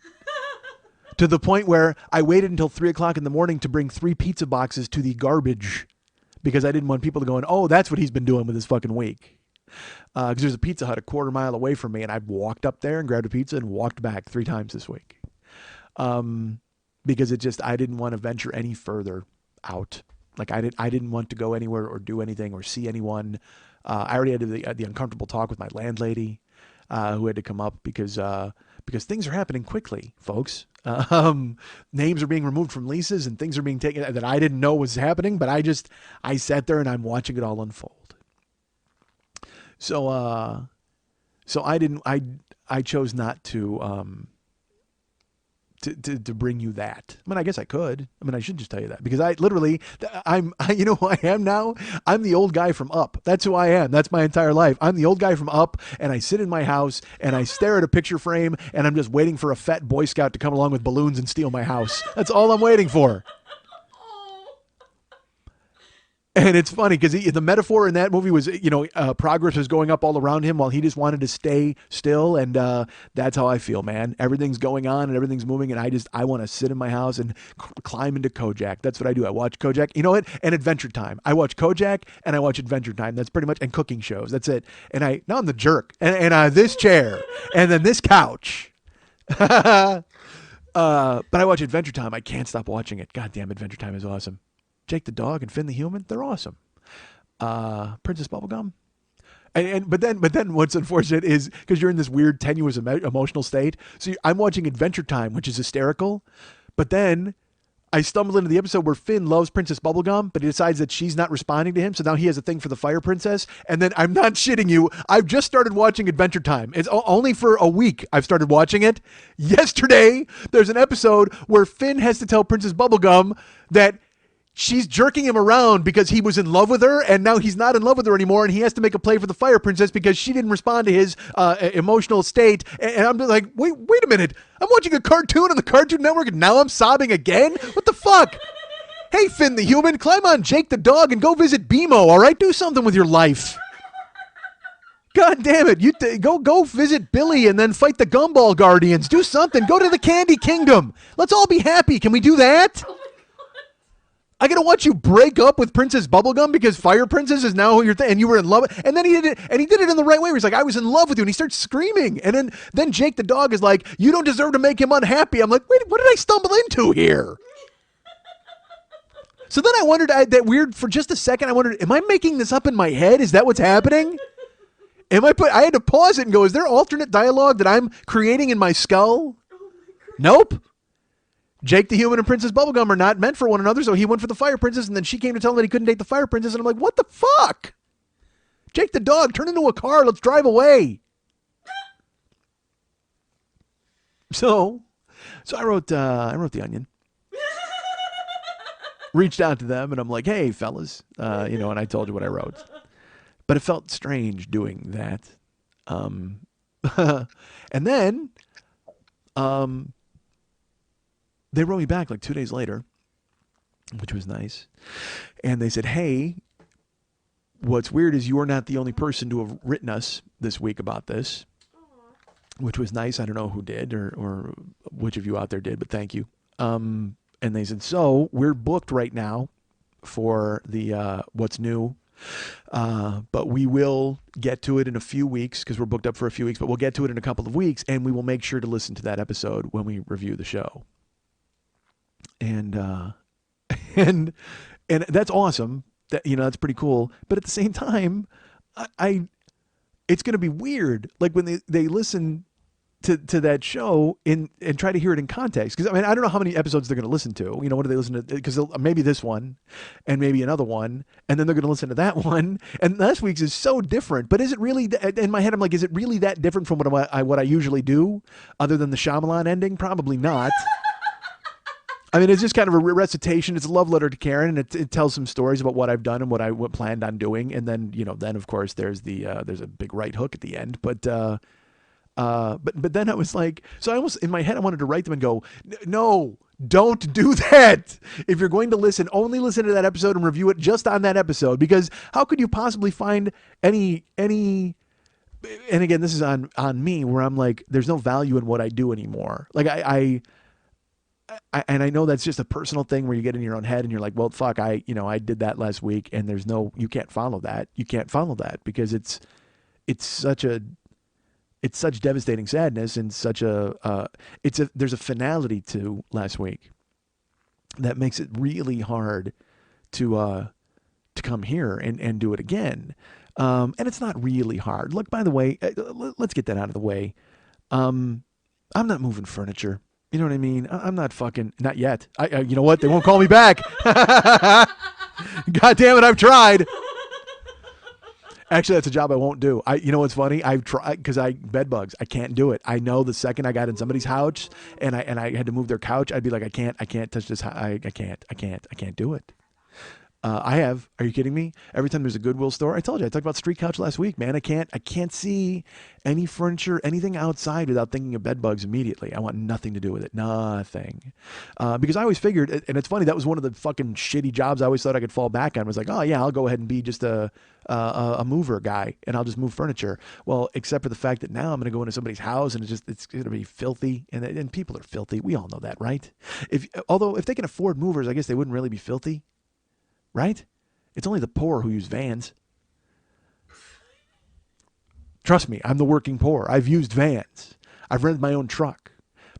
To the point where I waited until 3 o'clock in the morning to bring 3 pizza boxes to the garbage, because I didn't want people to go, oh, that's what he's been doing with his fucking week. Because there's a Pizza Hut a quarter mile away from me, and I walked up there and grabbed a pizza and walked back 3 times this week. Because I didn't want to venture any further out. Like I didn't want to go anywhere or do anything or see anyone. I already had the uncomfortable talk with my landlady, who had to come up because things are happening quickly, folks. Names are being removed from leases and things are being taken that I didn't know was happening, but I sat there and I'm watching it all unfold. So I chose not to bring you that. I mean, I guess I could. I mean, I should just tell you that, because you know who I am now? I'm the old guy from Up. That's who I am. That's my entire life. I'm the old guy from Up, and I sit in my house and I stare at a picture frame and I'm just waiting for a fat Boy Scout to come along with balloons and steal my house. That's all I'm waiting for. And it's funny because the metaphor in that movie was, progress was going up all around him while he just wanted to stay still. And that's how I feel, man. Everything's going on and everything's moving. And I want to sit in my house and climb into Kojak. That's what I do. I watch Kojak. You know what? And Adventure Time. I watch Kojak and I watch Adventure Time. That's pretty much, and cooking shows. That's it. And now I'm the jerk. And this chair and then this couch. But I watch Adventure Time. I can't stop watching it. Goddamn, Adventure Time is awesome. Jake the dog and Finn the human, they're awesome. Princess Bubblegum. But then what's unfortunate is, because you're in this weird tenuous emotional state, so I'm watching Adventure Time, which is hysterical, but then I stumbled into the episode where Finn loves Princess Bubblegum, but he decides that she's not responding to him, so now he has a thing for the Fire Princess, and then, I'm not shitting you, I've just started watching Adventure Time. It's only for a week I've started watching it. Yesterday, there's an episode where Finn has to tell Princess Bubblegum that she's jerking him around because he was in love with her, and now he's not in love with her anymore, and he has to make a play for the Fire Princess because she didn't respond to his emotional state. And I'm like, wait a minute. I'm watching a cartoon on the Cartoon Network, and now I'm sobbing again? What the fuck? Hey, Finn the human, climb on Jake the dog and go visit BMO, all right? Do something with your life. God damn it. Go visit Billy and then fight the Gumball Guardians. Do something. Go to the Candy Kingdom. Let's all be happy. Can we do that? I gotta watch you break up with Princess Bubblegum because Fire Princess is now who you're and you were in love with, and then he did it, and he did it in the right way where he's like, I was in love with you, and he starts screaming, and then Jake the dog is like, you don't deserve to make him unhappy. I'm like, wait, what did I stumble into here? So then I wondered, for just a second, I wondered, am I making this up in my head? Is that what's happening? I had to pause it and go, is there alternate dialogue that I'm creating in my skull? Nope. Jake the human and Princess Bubblegum are not meant for one another, so he went for the Fire Princess, and then she came to tell him that he couldn't date the Fire Princess, and I'm like, what the fuck? Jake the dog, turn into a car, let's drive away. So I wrote The Onion. Reached out to them, and I'm like, hey, fellas, and I told you what I wrote. But it felt strange doing that. And then they wrote me back like 2 days later, which was nice. And they said, hey, what's weird is you are not the only person to have written us this week about this, which was nice. I don't know who did or which of you out there did, but thank you. And they said, so we're booked right now for the What's New. But we will get to it in a few weeks because we're booked up for a few weeks, but we'll get to it in a couple of weeks, and we will make sure to listen to that episode when we review the show. And that's awesome. That's pretty cool. But at the same time, it's going to be weird. Like when they listen to that show and try to hear it in context. Because I don't know how many episodes they're going to listen to. What do they listen to? Because maybe this one and maybe another one, and then they're going to listen to that one. And last week's is so different. But is it really? In my head, I'm like, is it really that different from what I usually do, other than the Shyamalan ending? Probably not. It's just kind of a recitation. It's a love letter to Karen, and it tells some stories about what I've done and what I planned on doing. And then, then of course there's a big right hook at the end. But then I was like, so I almost in my head I wanted to write them and go, no, don't do that. If you're going to listen, only listen to that episode and review it just on that episode, because how could you possibly find any? And again, this is on me, where I'm like, there's no value in what I do anymore. Like and I know that's just a personal thing where you get in your own head and you're like, well, fuck, I did that last week, and you can't follow that. You can't follow that because it's such devastating sadness and there's a finality to last week that makes it really hard to come here and do it again. And it's not really hard. Look, by the way, let's get that out of the way. I'm not moving furniture. You know what I mean? I'm not not yet. You know what? They won't call me back. God damn it, I've tried. Actually, that's a job I won't do. You know what's funny? I've tried because bed bugs. I can't do it. I know the second I got in somebody's house and I had to move their couch, I'd be like, I can't touch this. I can't do it. Are you kidding me? Every time there's a Goodwill store, I told you, I talked about Street Couch last week, man. I can't see any furniture, anything outside without thinking of bed bugs immediately. I want nothing to do with it. Nothing. Because I always figured, and it's funny, that was one of the fucking shitty jobs I always thought I could fall back on. Was like, oh yeah, I'll go ahead and be just a mover guy and I'll just move furniture. Well, except for the fact that now I'm going to go into somebody's house and it's going to be filthy, and people are filthy. We all know that, right? Although if they can afford movers, I guess they wouldn't really be filthy. Right? It's only the poor who use vans. Trust me, I'm the working poor. I've used vans. I've rented my own truck.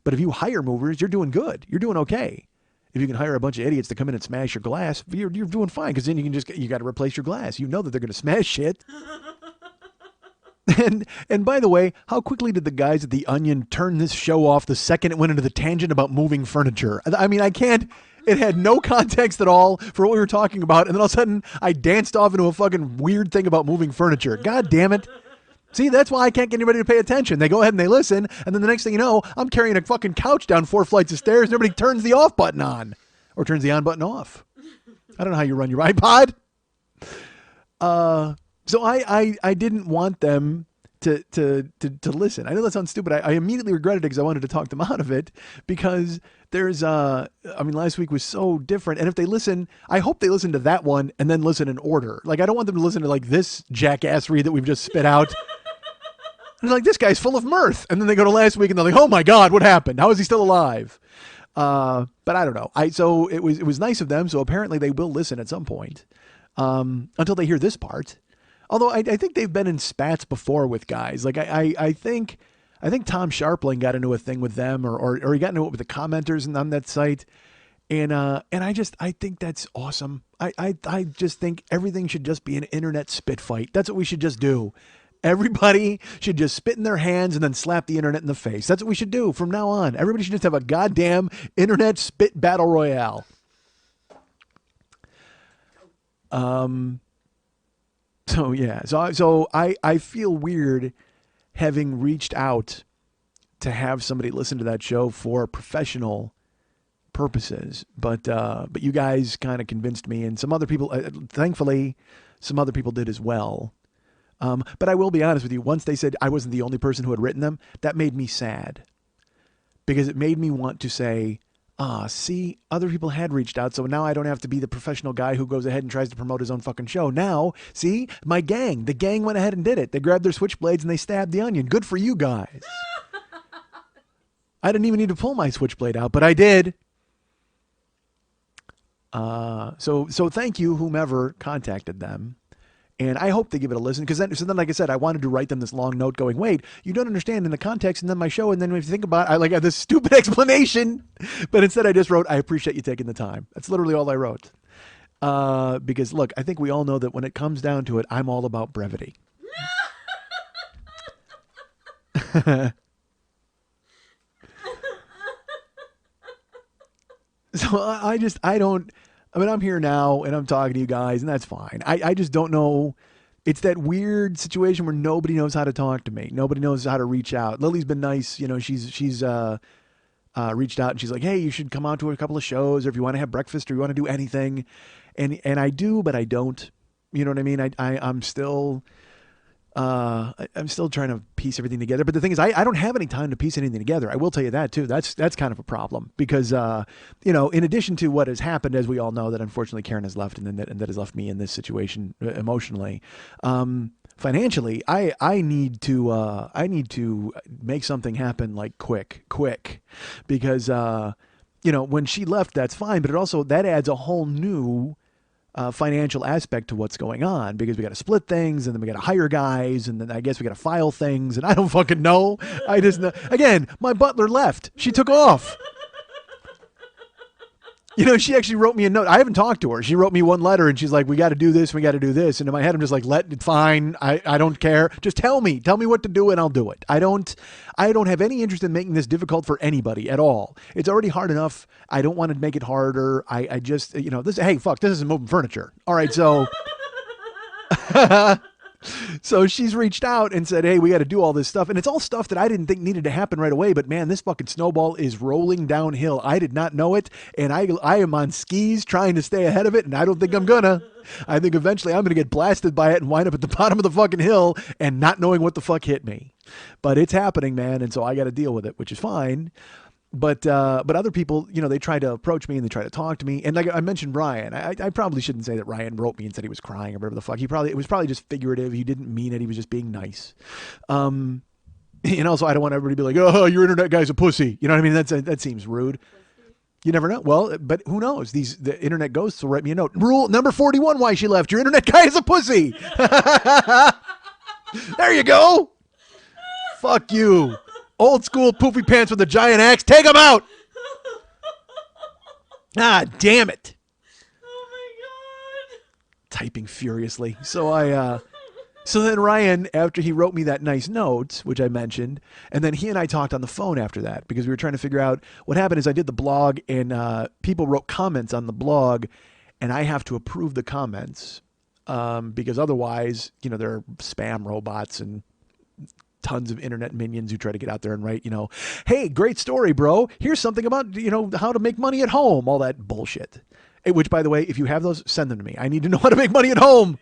But if you hire movers, you're doing good. You're doing okay. If you can hire a bunch of idiots to come in and smash your glass, you're doing fine, because then you got to replace your glass. You know that they're going to smash shit. And by the way, how quickly did the guys at The Onion turn this show off the second it went into the tangent about moving furniture? I can't. It had no context at all for what we were talking about, and then all of a sudden I danced off into a fucking weird thing about moving furniture. God damn it. See, that's why I can't get anybody to pay attention. They go ahead and they listen, and then the next thing you know, I'm carrying a fucking couch down 4 flights of stairs, and everybody turns the off button on. Or turns the on button off. I don't know how you run your iPod. So I didn't want them to listen. I know that sounds stupid. I immediately regretted it because I wanted to talk them out of it because there's I mean, last week was so different. And if they listen, I hope they listen to that one and then listen in order. Like, I don't want them to listen to like this jackassery that we've just spit out. And they're like, this guy's full of mirth. And then they go to last week and they're like, oh my God, what happened? How is he still alive? But I don't know. So it was nice of them. So apparently they will listen at some point, until they hear this part. Although I think they've been in spats before with guys. Like I think Tom Sharpling got into a thing with them or he got into it with the commenters on that site. And I think that's awesome. I just think everything should just be an internet spit fight. That's what we should just do. Everybody should just spit in their hands and then slap the internet in the face. That's what we should do from now on. Everybody should just have a goddamn internet spit battle royale. So yeah, so I feel weird having reached out to have somebody listen to that show for professional purposes, but you guys kind of convinced me, and some other people, thankfully, some other people did as well. But I will be honest with you, once they said I wasn't the only person who had written them, that made me sad because it made me want to say, see, other people had reached out, so now I don't have to be the professional guy who goes ahead and tries to promote his own fucking show. Now, see, the gang went ahead and did it. They grabbed their switchblades and they stabbed the onion. Good for you guys. I didn't even need to pull my switchblade out, but I did. So thank you, whomever contacted them. And I hope they give it a listen because then, like I said, I wanted to write them this long note going, wait, you don't understand in the context and then my show. And then if you think about it, I like have this stupid explanation, but instead I just wrote, I appreciate you taking the time. That's literally all I wrote. Because look, I think we all know that when it comes down to it, I'm all about brevity. So I mean, I'm here now and I'm talking to you guys and that's fine. I just don't know. It's that weird situation where nobody knows how to talk to me. Nobody knows how to reach out. Lily's been nice. You know, she's reached out and she's like, hey, you should come out to a couple of shows or if you want to have breakfast or you want to do anything. And I do, but I don't, you know what I mean? I'm still trying to piece everything together. But the thing is, I don't have any time to piece anything together. I will tell you that too. That's kind of a problem because, you know, in addition to what has happened, as we all know, that unfortunately Karen has left and that has left me in this situation emotionally, financially, I need to make something happen like quick because, you know, when she left, that's fine. But that adds a whole new financial aspect to what's going on because we got to split things and then we got to hire guys and then I guess we got to file things and I don't fucking know. I just know. Again, my butler left. She took off. You know, she actually wrote me a note. I haven't talked to her. She wrote me one letter and she's like, we got to do this. We got to do this. And in my head, I'm just like, fine. I don't care. Just tell me what to do and I'll do it. I don't have any interest in making this difficult for anybody at all. It's already hard enough. I don't want to make it harder. I just, you know, hey, fuck, this isn't moving furniture. All right. So, so she's reached out and said, hey, we got to do all this stuff. And it's all stuff that I didn't think needed to happen right away. But man, this fucking snowball is rolling downhill. I did not know it. And I am on skis trying to stay ahead of it. And I don't think I'm gonna. I think eventually I'm going to get blasted by it and wind up at the bottom of the fucking hill and not knowing what the fuck hit me. But it's happening, man. And so I got to deal with it, which is fine. But other people, you know, they try to approach me and they try to talk to me. And like I mentioned Ryan, I probably shouldn't say that Ryan wrote me and said he was crying or whatever the fuck. It was probably just figurative. He didn't mean it. He was just being nice. And also I don't want everybody to be like, oh, your internet guy's a pussy. You know what I mean? That seems rude. You never know. Well, but who knows? The internet ghosts will write me a note. Rule number 41, why she left. Your internet guy is a pussy. There you go. Fuck you. Old school poofy pants with a giant axe. Take him out. Ah, damn it. Oh my God. Typing furiously. So then Ryan, after he wrote me that nice note, which I mentioned, and then he and I talked on the phone after that because we were trying to figure out what happened is I did the blog and people wrote comments on the blog and I have to approve the comments because otherwise, you know, there are spam robots and tons of internet minions who try to get out there and write, you know, hey, great story, bro. Here's something about, you know, how to make money at home, all that bullshit. Which, by the way, if you have those, send them to me. I need to know how to make money at home.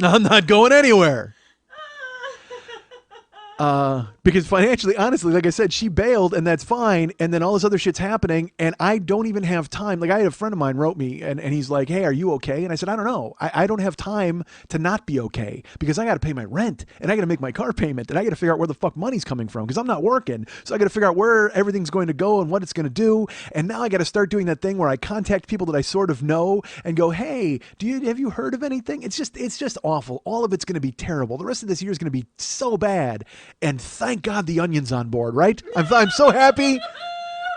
I'm not going anywhere. Because financially, honestly, like I said, she bailed and that's fine. And then all this other shit's happening and I don't even have time. Like I had a friend of mine wrote me and he's like, hey, are you okay? And I said, I don't know. I don't have time to not be okay because I got to pay my rent and I got to make my car payment and I got to figure out where the fuck money's coming from because I'm not working. So I got to figure out where everything's going to go and what it's going to do. And now I got to start doing that thing where I contact people that I sort of know and go, hey, have you heard of anything? It's just awful. All of it's going to be terrible. The rest of this year is going to be so bad. And thank God the Onion's on board, right? I'm so happy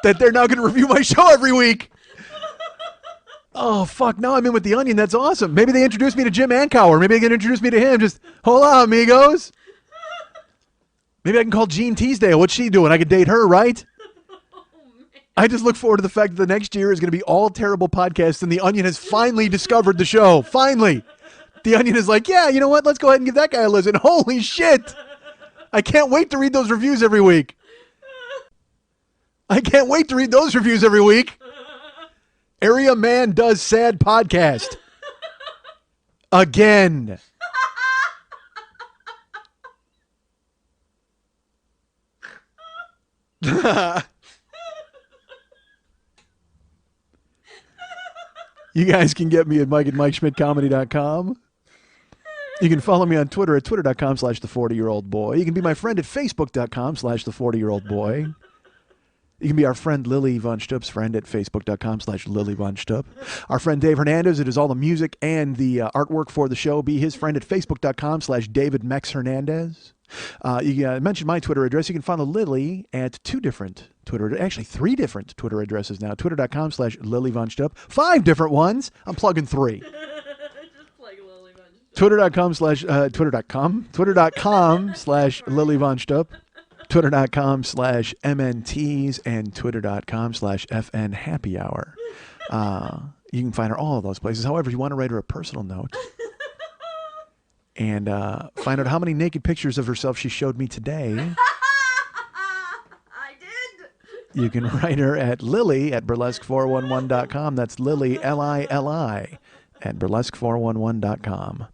that they're now going to review my show every week. Oh, fuck. Now I'm in with the Onion. That's awesome. Maybe they introduce me to Jim Ankower. Maybe they can introduce me to him. Just, hold on, amigos. Maybe I can call Jean Teasdale. What's she doing? I could date her, right? I just look forward to the fact that the next year is going to be all terrible podcasts and the Onion has finally discovered the show. Finally. The Onion is like, yeah, you know what? Let's go ahead and give that guy a listen. Holy shit. I can't wait to read those reviews every week. Area Man Does Sad Podcast. Again. You guys can get me at Mike at MikeSchmidtComedy.com. You can follow me on Twitter at twitter.com/the40year-old boy. You can be my friend at facebook.com/the40year-old boy. You can be our friend Lily Von Stup's friend at facebook.com/Lily Von Stup. Our friend Dave Hernandez, it is all the music and the artwork for the show. Be his friend at facebook.com/David Mex Hernandez. You mentioned my Twitter address. You can follow Lily at three different Twitter addresses now. Twitter.com/Lily Von Stup. 5 different ones. I'm plugging 3. Twitter.com/Lily Von Stup, Twitter.com/MNTs, and Twitter.com/FN Happy Hour. You can find her all of those places. However, if you want to write her a personal note and find out how many naked pictures of herself she showed me today, I did. you can write her at Lily at burlesque411.com. That's Lily, Lili, at burlesque411.com.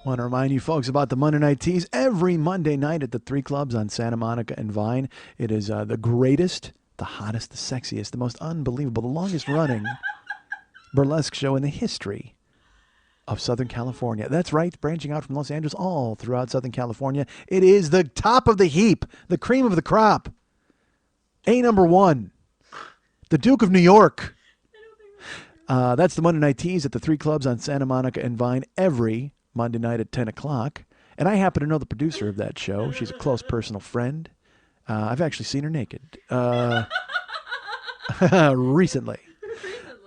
Want to remind you folks about the Monday Night Tease every Monday night at the 3 clubs on Santa Monica and Vine. It is the greatest, the hottest, the sexiest, the most unbelievable, the longest running burlesque show in the history of Southern California. That's right, branching out from Los Angeles all throughout Southern California. It is the top of the heap, the cream of the crop. number 1, the Duke of New York. That's the Monday Night Tease at the 3 clubs on Santa Monica and Vine every Monday night at 10 o'clock. And I happen to know the producer of that show. She's a close personal friend. I've actually seen her naked recently.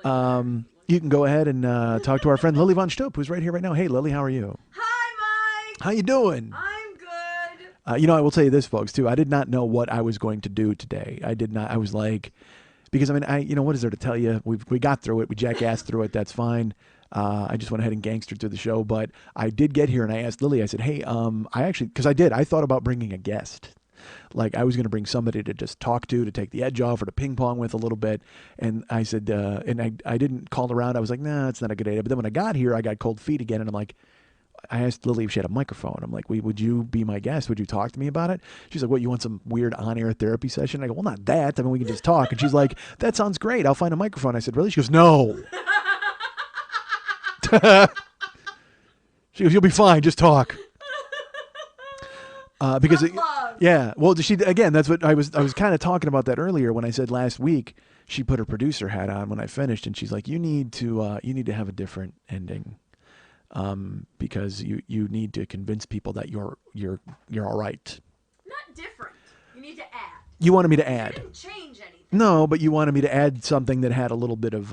You can go ahead and talk to our friend Lily Von Stup, who's right here right now. Hey, Lily, how are you? Hi, Mike. How you doing? I'm good. I will tell you this, folks, too. I did not know what I was going to do today. I was like, because, what is there to tell you? We got through it. We jackassed through it. That's fine. I just went ahead and gangstered through the show, but I did get here and I asked Lily, I said, hey, I thought about bringing a guest. Like I was going to bring somebody to just talk to take the edge off or to ping pong with a little bit. And I said, I didn't call around. I was like, nah, it's not a good idea. But then when I got here, I got cold feet again. And I'm like, I asked Lily if she had a microphone. I'm like, would you be my guest? Would you talk to me about it? She's like, what, you want some weird on-air therapy session? I go, well, not that. We can just talk. And she's like, that sounds great. I'll find a microphone. I said, really? She goes, no. She goes, you'll be fine. Just talk. Because yeah, well, that's what I was kind of talking about that earlier when I said last week she put her producer hat on when I finished, and she's like, you need to have a different ending. because you need to convince people that you're all right. Not different. You need to add. You wanted me to You add. didn't change anything. No, but you wanted me to add something that had a little bit of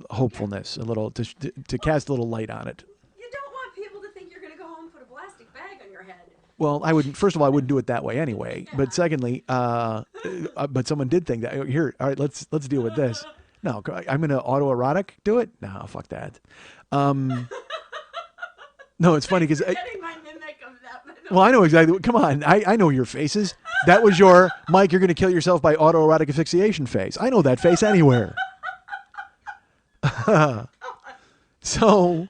hopefulness, a little to cast a little light on it. You don't want people to think you're going to go home and put a plastic bag on your head. Well, I wouldn't. First of all, I wouldn't do it that way anyway. But secondly, but someone did think that. Here, all right, let's deal with this. No, I'm going to autoerotic do it. No, fuck that. No, it's funny because. Getting my mimic of that. Well, I know exactly. Come on, I know your faces. That was your Mike. You're going to kill yourself by autoerotic asphyxiation face. I know that face anywhere. So,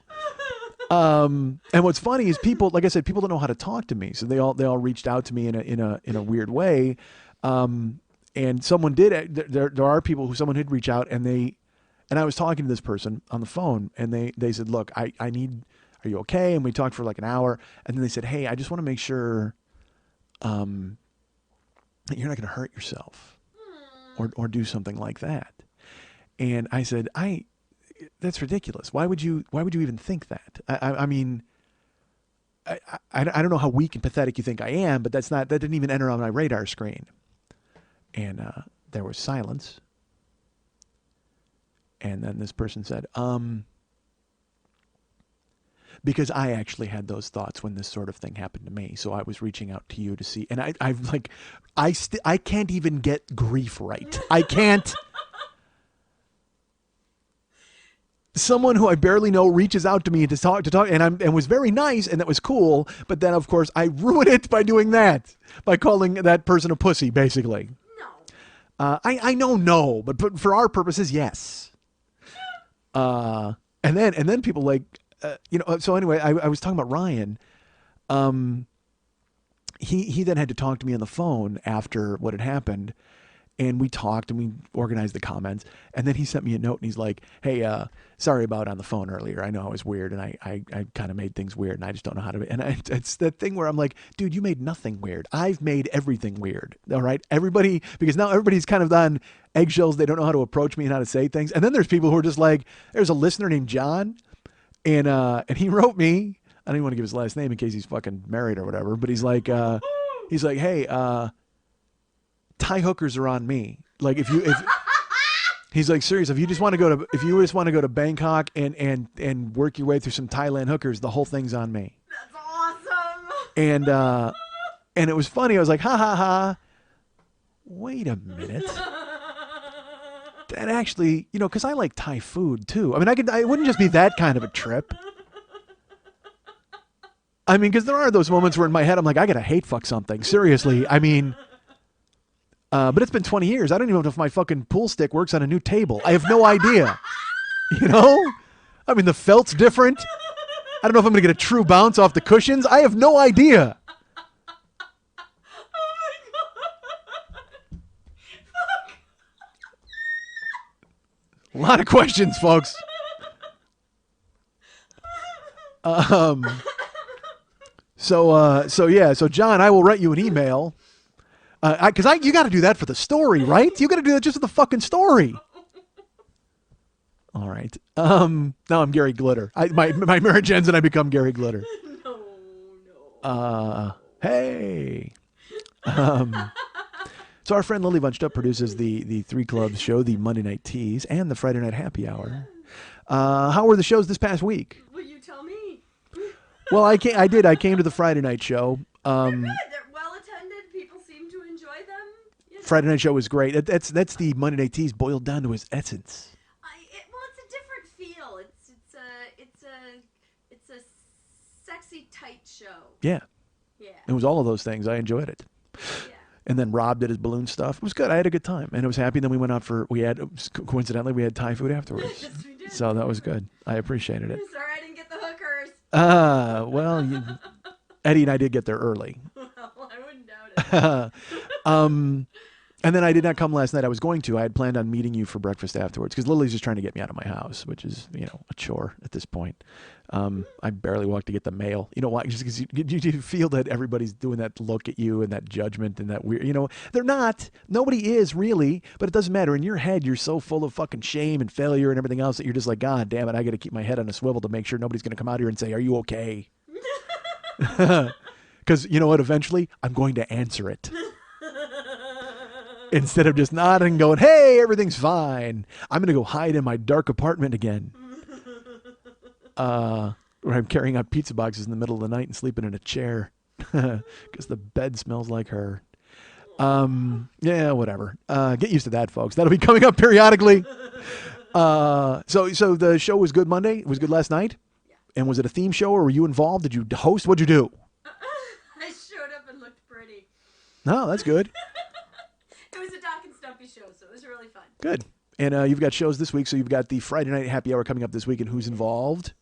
and what's funny is people, like I said, people don't know how to talk to me, so they all reached out to me in a weird way. And someone did. There are people who someone did reach out, and I was talking to this person on the phone, and they said, look, I need. Are you okay? And we talked for like an hour, and then they said, hey, I just want to make sure that you're not going to hurt yourself or do something like that. And I said, that's ridiculous. Why would you even think that? I mean, I don't know how weak and pathetic you think I am, but that didn't even enter on my radar screen. And there was silence. And then this person said, because I actually had those thoughts when this sort of thing happened to me. So I was reaching out to you to see, and I can't even get grief right. I can't. Someone who I barely know reaches out to me to talk, and was very nice, and that was cool. But then, of course, I ruin it by doing that, by calling that person a pussy, basically. No. I know no, but for our purposes, yes. And then people like. So anyway, I was talking about Ryan. He then had to talk to me on the phone after what had happened, and we talked and we organized the comments. And then he sent me a note and he's like, "Hey, sorry about on the phone earlier. I know I was weird and I kind of made things weird and I just don't know how to." And it's that thing where I'm like, dude, you made nothing weird. I've made everything weird. All right, everybody, because now everybody's kind of on eggshells. They don't know how to approach me and how to say things. And then there's people who are just like, there's a listener named John. And he wrote me. I don't even want to give his last name in case he's fucking married or whatever. But he's like, hey, Thai hookers are on me. Like if he's like, serious. If you just want to go to Bangkok and work your way through some Thailand hookers, the whole thing's on me. That's awesome. And it was funny. I was like, ha ha ha. Wait a minute. That actually, because I like Thai food too. I mean, it wouldn't just be that kind of a trip. I mean, because there are those moments where in my head I'm like, I gotta hate fuck something. Seriously, I mean, but it's been 20 years. I don't even know if my fucking pool stick works on a new table. I have no idea. I mean, the felt's different. I don't know if I'm gonna get a true bounce off the cushions. I have no idea. A lot of questions, folks. So John, I will write you an email. Because you got to do that for the story, right? You got to do that just for the fucking story. All right. Now I'm Gary Glitter. My marriage ends and I become Gary Glitter. No. Hey. So our friend Lily Bunched Up produces the Three Clubs show, the Monday Night Teas, and the Friday Night Happy Hour. How were the shows this past week? Will you tell me? Well, I did. I came to the Friday night show. They're good. They're well attended. People seem to enjoy them. Friday night show was great. That's the Monday Night Teas boiled down to its essence. It's a different feel. It's a sexy tight show. Yeah. Yeah. It was all of those things. I enjoyed it. Yeah. And then Rob did his balloon stuff. It was good. I had a good time, and it was happy. Then we went out coincidentally, we had Thai food afterwards. Yes, we did. So that was good. I appreciated it. Sorry I didn't get the hookers. Well, Eddie and I did get there early. Well, I wouldn't doubt it. And then I did not come last night. I was going to. I had planned on meeting you for breakfast afterwards because Lily's just trying to get me out of my house, which is, a chore at this point. I barely walked to get the mail. You know why? Just because you feel that everybody's doing that look at you and that judgment and that weird, they're not. Nobody is really, but it doesn't matter. In your head, you're so full of fucking shame and failure and everything else that you're just like, God damn it, I got to keep my head on a swivel to make sure nobody's going to come out here and say, are you okay? Because you know what? Eventually, I'm going to answer it. Instead of just nodding and going, hey, everything's fine. I'm going to go hide in my dark apartment again. Where I'm carrying out pizza boxes in the middle of the night and sleeping in a chair. Because the bed smells like her. Yeah, whatever. Get used to that, folks. That'll be coming up periodically. So the show was good Monday? It was good last night? Yeah. And was it a theme show or were you involved? Did you host? What'd you do? I showed up and looked pretty. No, that's good. It was a Doc and Stumpy show, so it was really fun. Good. And you've got shows this week, so you've got the Friday night happy hour coming up this week, and who's involved?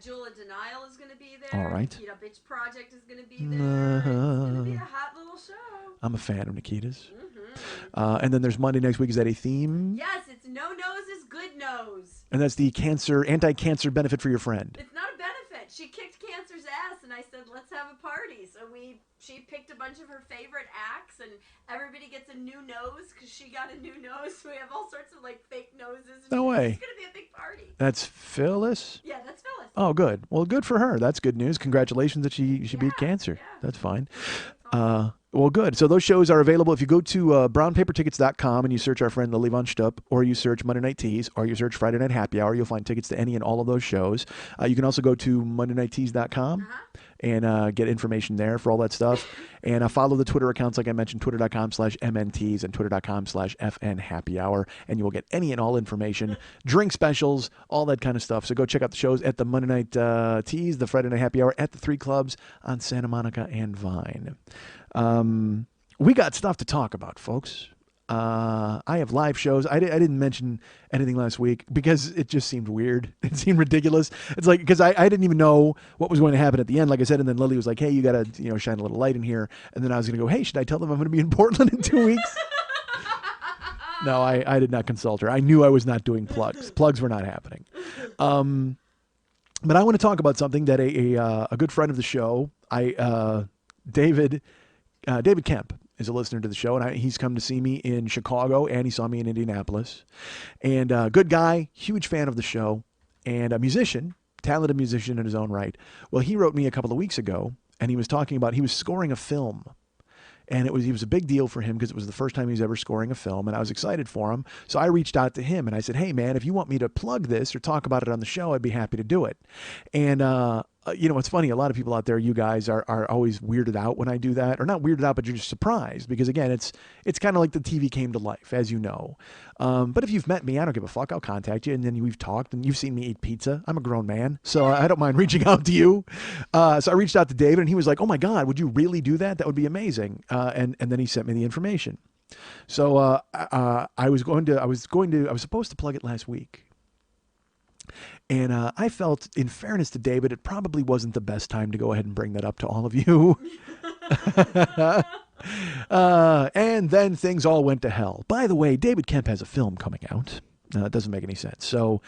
Jewel of Denial is going to be there. All right. Nikita Bitch Project is going to be there. It's going to be a hot little show. I'm a fan of Nikita's. And then there's Monday next week. Is that a theme? Yes, it's No Nose is Good Nose. And that's the anti-cancer benefit for your friend. It's not a benefit. She kicked cancer's ass, and I said, let's have a party. So she picked a bunch of her favorite acts, and everybody gets a new nose because she got a new nose. So we have all sorts of fake noses. No way. It's going to be a big party. That's Phyllis? Yeah, that's Phyllis. Oh, good. Well, good for her. That's good news. Congratulations that she beat cancer. Yeah. That's fine. Well, good. So those shows are available. If you go to brownpapertickets.com and you search our friend Lily Von Stupp, or you search Monday Night Teas, or you search Friday Night Happy Hour, you'll find tickets to any and all of those shows. You can also go to MondayNightTeas.com and get information there for all that stuff. And follow the Twitter accounts, like I mentioned, twitter.com/MNTeas and twitter.com/FNHappyHour. And you will get any and all information, drink specials, all that kind of stuff. So go check out the shows at the Monday Night Teas, the Friday Night Happy Hour at the 3 clubs on Santa Monica and Vine. We got stuff to talk about, folks. I have live shows. I didn't mention anything last week because it just seemed weird. It seemed ridiculous. It's like, because I didn't even know what was going to happen at the end, like I said, and then Lily was like, hey, you got to shine a little light in here. And then I was going to go, hey, should I tell them I'm going to be in Portland in 2 weeks? No, I did not consult her. I knew I was not doing plugs. Plugs were not happening. But I want to talk about something that a good friend of the show, David Kemp, is a listener to the show, and he's come to see me in Chicago, and he saw me in Indianapolis. And good guy, huge fan of the show, and a musician, talented musician in his own right. Well, he wrote me a couple of weeks ago, and he was talking about he was scoring a film. And it was a big deal for him because it was the first time he was ever scoring a film, and I was excited for him. So I reached out to him, and I said, hey, man, if you want me to plug this or talk about it on the show, I'd be happy to do it. And it's funny. A lot of people out there, you guys are always weirded out when I do that, or not weirded out, but you're just surprised because again, it's kind of like the TV came to life, as you know. But if you've met me, I don't give a fuck. I'll contact you, and then we've talked, and you've seen me eat pizza. I'm a grown man, so I don't mind reaching out to you. So I reached out to David, and he was like, "Oh my God, would you really do that? That would be amazing." And then he sent me the information. So I was supposed to plug it last week. And I felt, in fairness to David, it probably wasn't the best time to go ahead and bring that up to all of you. And then things all went to hell. By the way, David Kemp has a film coming out. It doesn't make any sense. So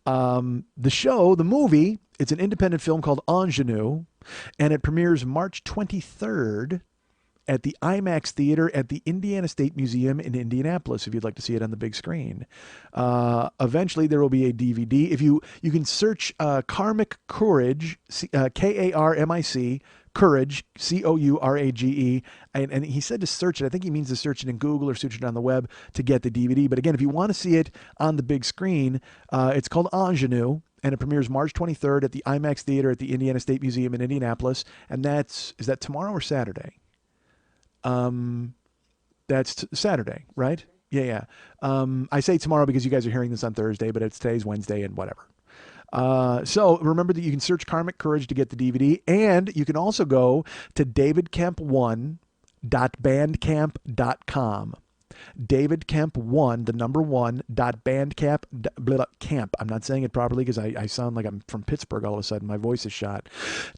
the movie, it's an independent film called Ingenue, and it premieres March 23rd at the IMAX Theater at the Indiana State Museum in Indianapolis, if you'd like to see it on the big screen. Eventually, there will be a DVD. If you can search Karmic Courage, Karmic, Courage, Courage, and he said to search it. I think he means to search it in Google or search it on the web to get the DVD. But again, if you want to see it on the big screen, it's called Ingenue, and it premieres March 23rd at the IMAX Theater at the Indiana State Museum in Indianapolis. And is that tomorrow or Saturday? That's Saturday, right? Yeah. I say tomorrow because you guys are hearing this on Thursday, but today's Wednesday and whatever. So remember that you can search Karmic Courage to get the DVD, and you can also go to davidkemp1.bandcamp.com. davidkemp1, the number 1.bandcamp. I'm not saying it properly because I sound like I'm from Pittsburgh all of a sudden. My voice is shot.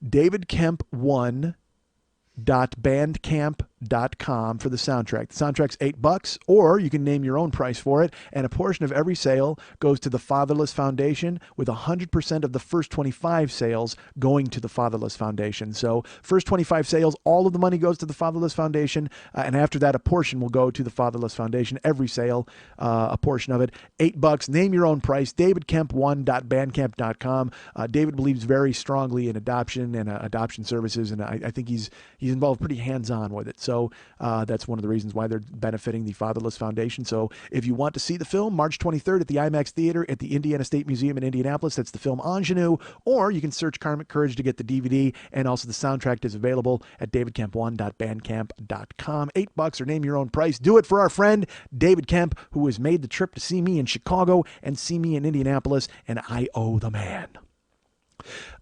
davidkemp1.bandcamp.com. DavidCamp.com for the soundtrack. The soundtrack's $8, or you can name your own price for it, and a portion of every sale goes to the Fatherless Foundation, with 100% of the first 25 sales going to the Fatherless Foundation. So first 25 sales, all of the money goes to the Fatherless Foundation, and after that, a portion will go to the Fatherless Foundation. Every sale, a portion of it. $8. Name your own price. DavidKemp1.bandcamp.com. David believes very strongly in adoption and adoption services, and I think he's involved pretty hands-on with it. So that's one of the reasons why they're benefiting the Fatherless Foundation. So if you want to see the film, March 23rd at the IMAX Theater at the Indiana State Museum in Indianapolis, that's the film Ingenue, or you can search Karmic Courage to get the DVD, and also the soundtrack is available at davidkemp1.bandcamp.com. $8, or name your own price. Do it for our friend David Kemp, who has made the trip to see me in Chicago and see me in Indianapolis, and I owe the man.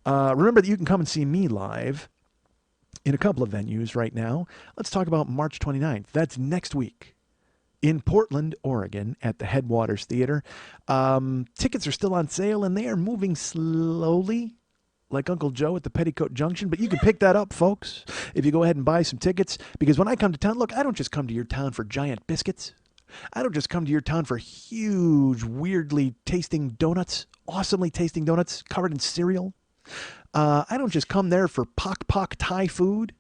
Remember that you can come and see me live in a couple of venues right now. Let's talk about March 29th. That's next week in Portland, Oregon at the Headwaters Theater. Tickets are still on sale, and they are moving slowly like Uncle Joe at the Petticoat Junction, but you can pick that up, folks, if you go ahead and buy some tickets, because when I come to town, look, I don't just come to your town for giant biscuits. I don't just come to your town for huge, weirdly tasting donuts, awesomely tasting donuts covered in cereal. I don't just come there for pok Thai food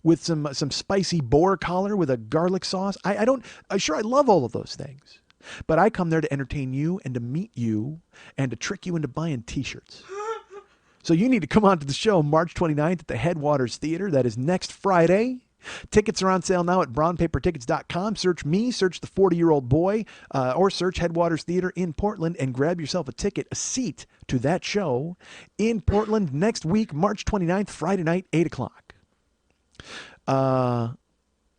with some spicy boar collar with a garlic sauce. I love all of those things, but I come there to entertain you and to meet you and to trick you into buying t-shirts. So you need to come on to the show March 29th at the Headwaters Theater. That is next Friday. Tickets are on sale now at brownpapertickets.com. Search me, search the 40-year-old boy, or search Headwaters Theater in Portland and grab yourself a ticket, a seat to that show in Portland next week, March 29th, Friday night, 8 o'clock.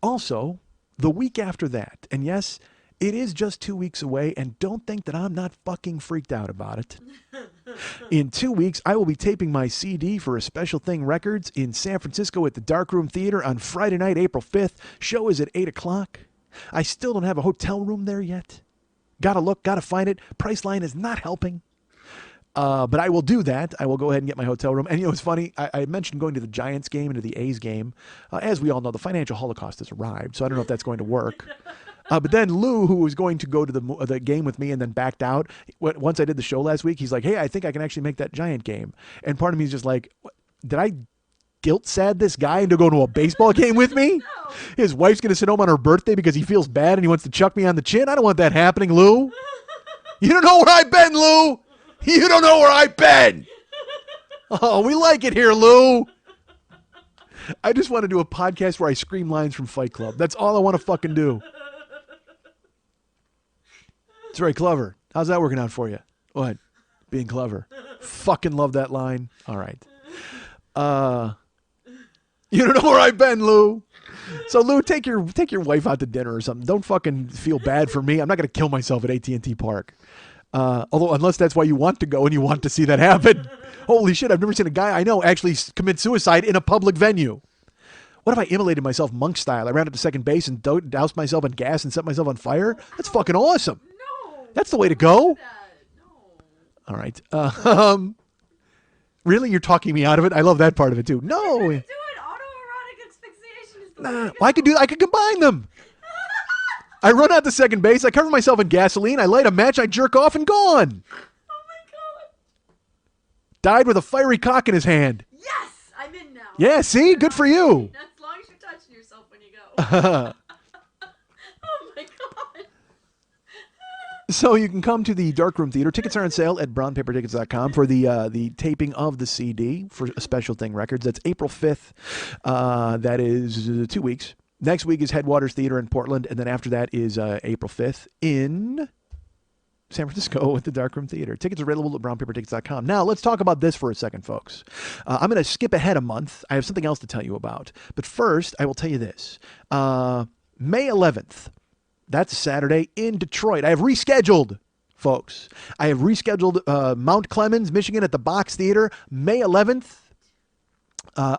Also, the week after that, and yes, it is just 2 weeks away, and don't think that I'm not fucking freaked out about it. In 2 weeks, I will be taping my CD for A Special Thing Records in San Francisco at the Darkroom Theater on Friday night, April 5th. Show is at 8 o'clock. I still don't have a hotel room there yet. Gotta look, gotta find it. Priceline is not helping. But I will do that. I will go ahead and get my hotel room. And you know, it's funny. I mentioned going to the Giants game and to the A's game. As we all know, the financial holocaust has arrived, so I don't know if that's going to work. But then Lou, who was going to go to the game with me and then backed out, once I did the show last week, he's like, hey, I think I can actually make that Giant game. And part of me is just like, did I guilt-sad this guy into going to a baseball game with me? No. His wife's going to sit home on her birthday because he feels bad and he wants to chuck me on the chin? I don't want that happening, Lou. You don't know where I've been, Lou. You don't know where I've been. Oh, we like it here, Lou. I just want to do a podcast where I scream lines from Fight Club. That's all I want to fucking do. It's very clever. How's that working out for you? What? Being clever. Fucking love that line. All right. You don't know where I've been, Lou. So Lou, take your wife out to dinner or something. Don't fucking feel bad for me. I'm not going to kill myself at AT&T Park. Although, unless that's why you want to go and you want to see that happen. Holy shit, I've never seen a guy I know actually commit suicide in a public venue. What if I immolated myself monk style? I ran up to second base and doused myself in gas and set myself on fire? That's fucking awesome. No. That's the way to go. No. All right. Really? You're talking me out of it? I love that part of it, too. No. Do it. Autoerotic asphyxiation is the way to go. I could combine them. I run out to second base. I cover myself in gasoline. I light a match. I jerk off and gone. Oh my god. Died with a fiery cock in his hand. Yes, I'm in now. Yeah, see? Good for you. As long as you're touching yourself when you go. Oh my god. So you can come to the Darkroom Theater. Tickets are on sale at brownpapertickets.com for the taping of the CD for A Special Thing Records. That's April 5th. That is 2 weeks. Next week is Headwaters Theater in Portland, and then after that is April 5th in San Francisco at the Darkroom Theater. Tickets are available at brownpapertickets.com. Now, let's talk about this for a second, folks. I'm going to skip ahead a month. I have something else to tell you about. But first, I will tell you this. May 11th, that's Saturday, in Detroit. I have rescheduled, folks. I have rescheduled Mount Clemens, Michigan at the Box Theater, May 11th.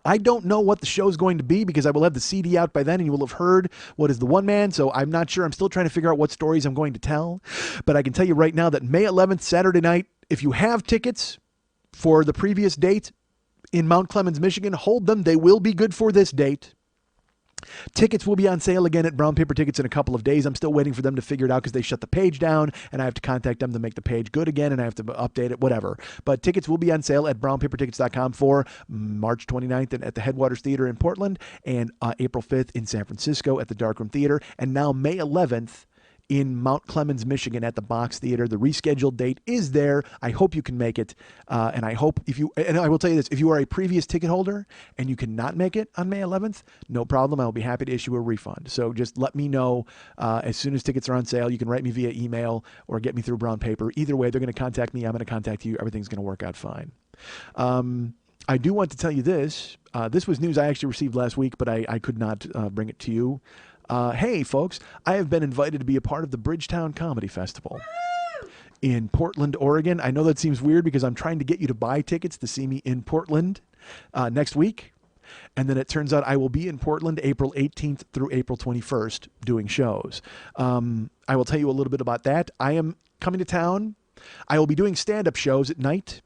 I don't know what the show is going to be because I will have the CD out by then and you will have heard what is the one man. So I'm not sure. I'm still trying to figure out what stories I'm going to tell. But I can tell you right now that May 11th, Saturday night, if you have tickets for the previous date in Mount Clemens, Michigan, hold them. They will be good for this date. Tickets will be on sale again at Brown Paper Tickets in a couple of days. I'm still waiting for them to figure it out because they shut the page down and I have to contact them to make the page good again and I have to update it, whatever. But tickets will be on sale at brownpapertickets.com for March 29th at the Headwaters Theater in Portland and April 5th in San Francisco at the Darkroom Theater. And now May 11th in Mount Clemens, Michigan at the Box Theater. The rescheduled date is there. I hope you can make it. And I hope and I will tell you this, if you are a previous ticket holder and you cannot make it on May 11th, no problem. I will be happy to issue a refund. So just let me know as soon as tickets are on sale. You can write me via email or get me through Brown Paper. Either way, they're going to contact me. I'm going to contact you. Everything's going to work out fine. I do want to tell you this. This was news I actually received last week, but I could not bring it to you. Hey, folks, I have been invited to be a part of the Bridgetown Comedy Festival in Portland, Oregon. I know that seems weird because I'm trying to get you to buy tickets to see me in Portland next week. And then it turns out I will be in Portland April 18th through April 21st doing shows. I will tell you a little bit about that. I am coming to town. I will be doing stand-up shows at night.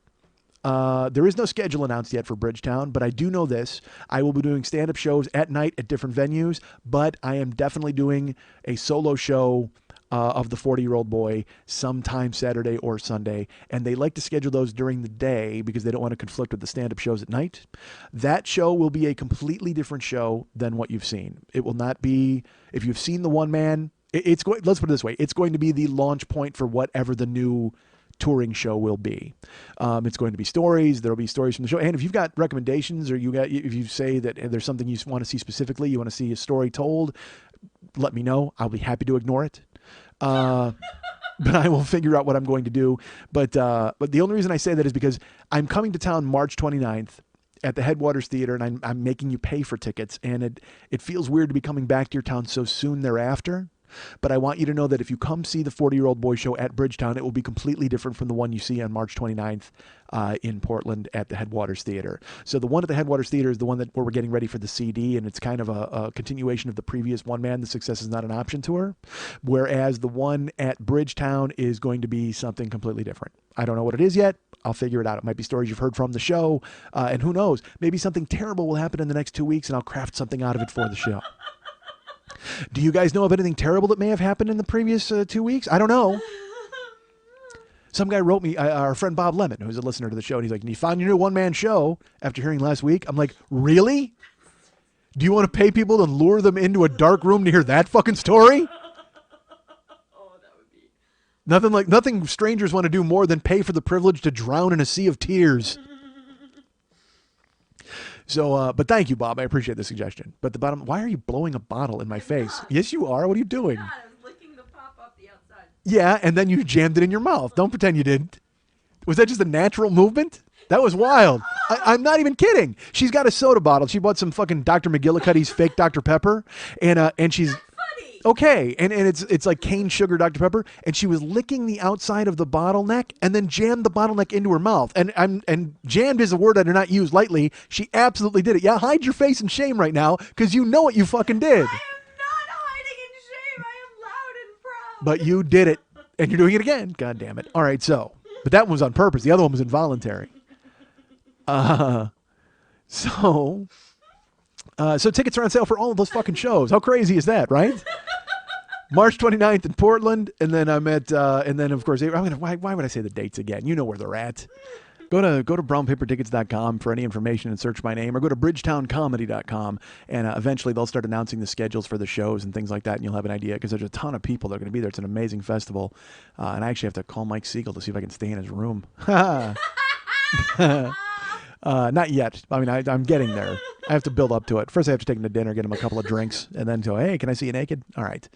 There is no schedule announced yet for Bridgetown, but I do know this. I will be doing stand-up shows at night at different venues, but I am definitely doing a solo show of the 40-Year-Old Boy sometime Saturday or Sunday, and they like to schedule those during the day because they don't want to conflict with the stand-up shows at night. That show will be a completely different show than what you've seen. It will not be, if you've seen the one-man, let's put it this way, it's going to be the launch point for whatever the new touring show will be. It's going to be stories. There'll be stories from the show. And if you've got recommendations or if you say that there's something you want to see specifically, you want to see a story told, let me know. I'll be happy to ignore it. But I will figure out what I'm going to do. But the only reason I say that is because I'm coming to town March 29th at the Headwaters Theater, and I'm making you pay for tickets. And it feels weird to be coming back to your town so soon thereafter. But I want you to know that if you come see the 40-Year-Old Boy show at Bridgetown, it will be completely different from the one you see on March 29th in Portland at the Headwaters Theater. So the one at the Headwaters Theater is the one where we're getting ready for the CD, and it's kind of a continuation of the previous one man, The Success Is Not an Option tour, whereas the one at Bridgetown is going to be something completely different. I don't know what it is yet. I'll figure it out. It might be stories you've heard from the show, and who knows, maybe something terrible will happen in the next 2 weeks, and I'll craft something out of it for the show. Do you guys know of anything terrible that may have happened in the previous 2 weeks? I don't know. Some guy wrote me, our friend Bob Lemon, who's a listener to the show, and he's like, you found your new one-man show after hearing last week? I'm like, really? Do you want to pay people to lure them into a dark room to hear that fucking story? Oh, that would be... Nothing strangers want to do more than pay for the privilege to drown in a sea of tears. So, but thank you, Bob. I appreciate the suggestion. But why are you blowing a bottle in my face? Not. Yes, you are. What are you doing? God, I was licking the pop off the outside. Yeah, and then you jammed it in your mouth. Don't pretend you didn't. Was that just a natural movement? That was wild. I'm not even kidding. She's got a soda bottle. She bought some fucking Dr. McGillicuddy's fake Dr. Pepper, and she's... Funny. Okay, and it's like cane sugar Dr. Pepper, and she was licking the outside of the bottleneck and then jammed the bottleneck into her mouth. And jammed is a word I do not use lightly. She absolutely did it. Yeah, hide your face in shame right now because you know what you fucking did. I am not hiding in shame. I am loud and proud. But you did it, and you're doing it again. God damn it. All right, but that one was on purpose. The other one was involuntary. So tickets are on sale for all of those fucking shows. How crazy is that, right? March 29th in Portland, and then I'm at, and then of course, why would I say the dates again? You know where they're at. Go to brownpapertickets.com for any information and search my name, or go to bridgetowncomedy.com, and eventually they'll start announcing the schedules for the shows and things like that, and you'll have an idea, because there's a ton of people that are going to be there. It's an amazing festival, and I actually have to call Mike Siegel to see if I can stay in his room. Not yet. I mean, I'm getting there. I have to build up to it. First, I have to take him to dinner, get him a couple of drinks, and then go, hey, can I see you naked? All right.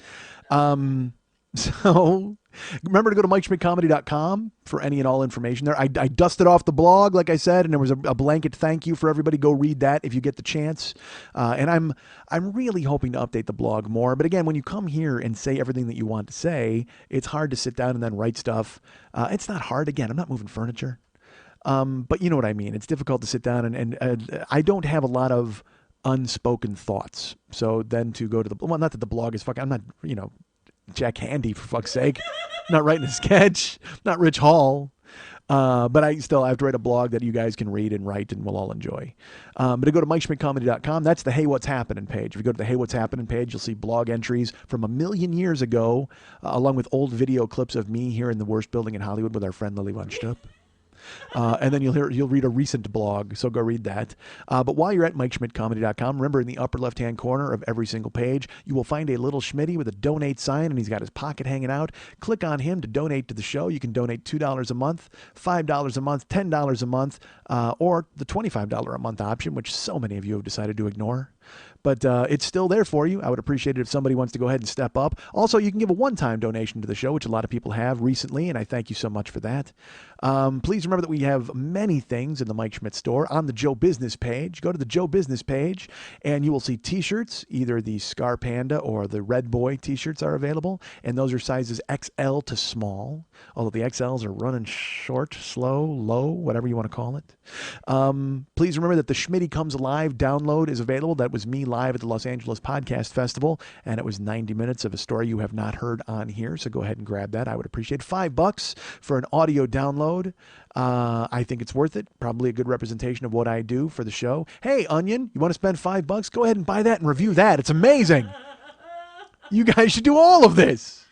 So remember to go to MikeSchmidtComedy.com for any and all information there. I dusted off the blog, like I said, and there was a blanket thank you for everybody. Go read that if you get the chance. And I'm really hoping to update the blog more. But again, when you come here and say everything that you want to say, it's hard to sit down and then write stuff. It's not hard. Again, I'm not moving furniture. But you know what I mean. It's difficult to sit down and I don't have a lot of unspoken thoughts. So then to go to not that the blog is fucking, I'm not, Jack Handy for fuck's sake. I'm not writing a sketch. I'm not Rich Hall. But I have to write a blog that you guys can read and write and we'll all enjoy. But to go to MikeSchmidtComedy.com, that's the Hey What's Happening page. If you go to the Hey What's Happening page, you'll see blog entries from 1,000,000 years ago, along with old video clips of me here in the worst building in Hollywood with our friend Lily Von Stupp. And then you'll read a recent blog, so go read that. But while you're at MikeSchmidtComedy.com, remember in the upper left-hand corner of every single page, you will find a little Schmitty with a donate sign, and he's got his pocket hanging out. Click on him to donate to the show. You can donate $2 a month, $5 a month, $10 a month, or the $25 a month option, which so many of you have decided to ignore. But it's still there for you. I would appreciate it if somebody wants to go ahead and step up. Also, you can give a one-time donation to the show, which a lot of people have recently, and I thank you so much for that. Please remember that we have many things in the Mike Schmidt store on the Joe Business page. Go to the Joe Business page, and you will see T-shirts. Either the Scar Panda or the Red Boy T-shirts are available, and those are sizes XL to small, although the XLs are running short, slow, low, whatever you want to call it. Please remember that the Schmitty Comes Alive download is available. That was me live at the Los Angeles Podcast Festival, and it was 90 minutes of a story you have not heard on here, so go ahead and grab that. I would appreciate $5 for an audio download. I think it's worth it. Probably a good representation of what I do for the show. Hey, Onion, you want to spend $5? Go ahead and buy that and review that. It's amazing. You guys should do all of this.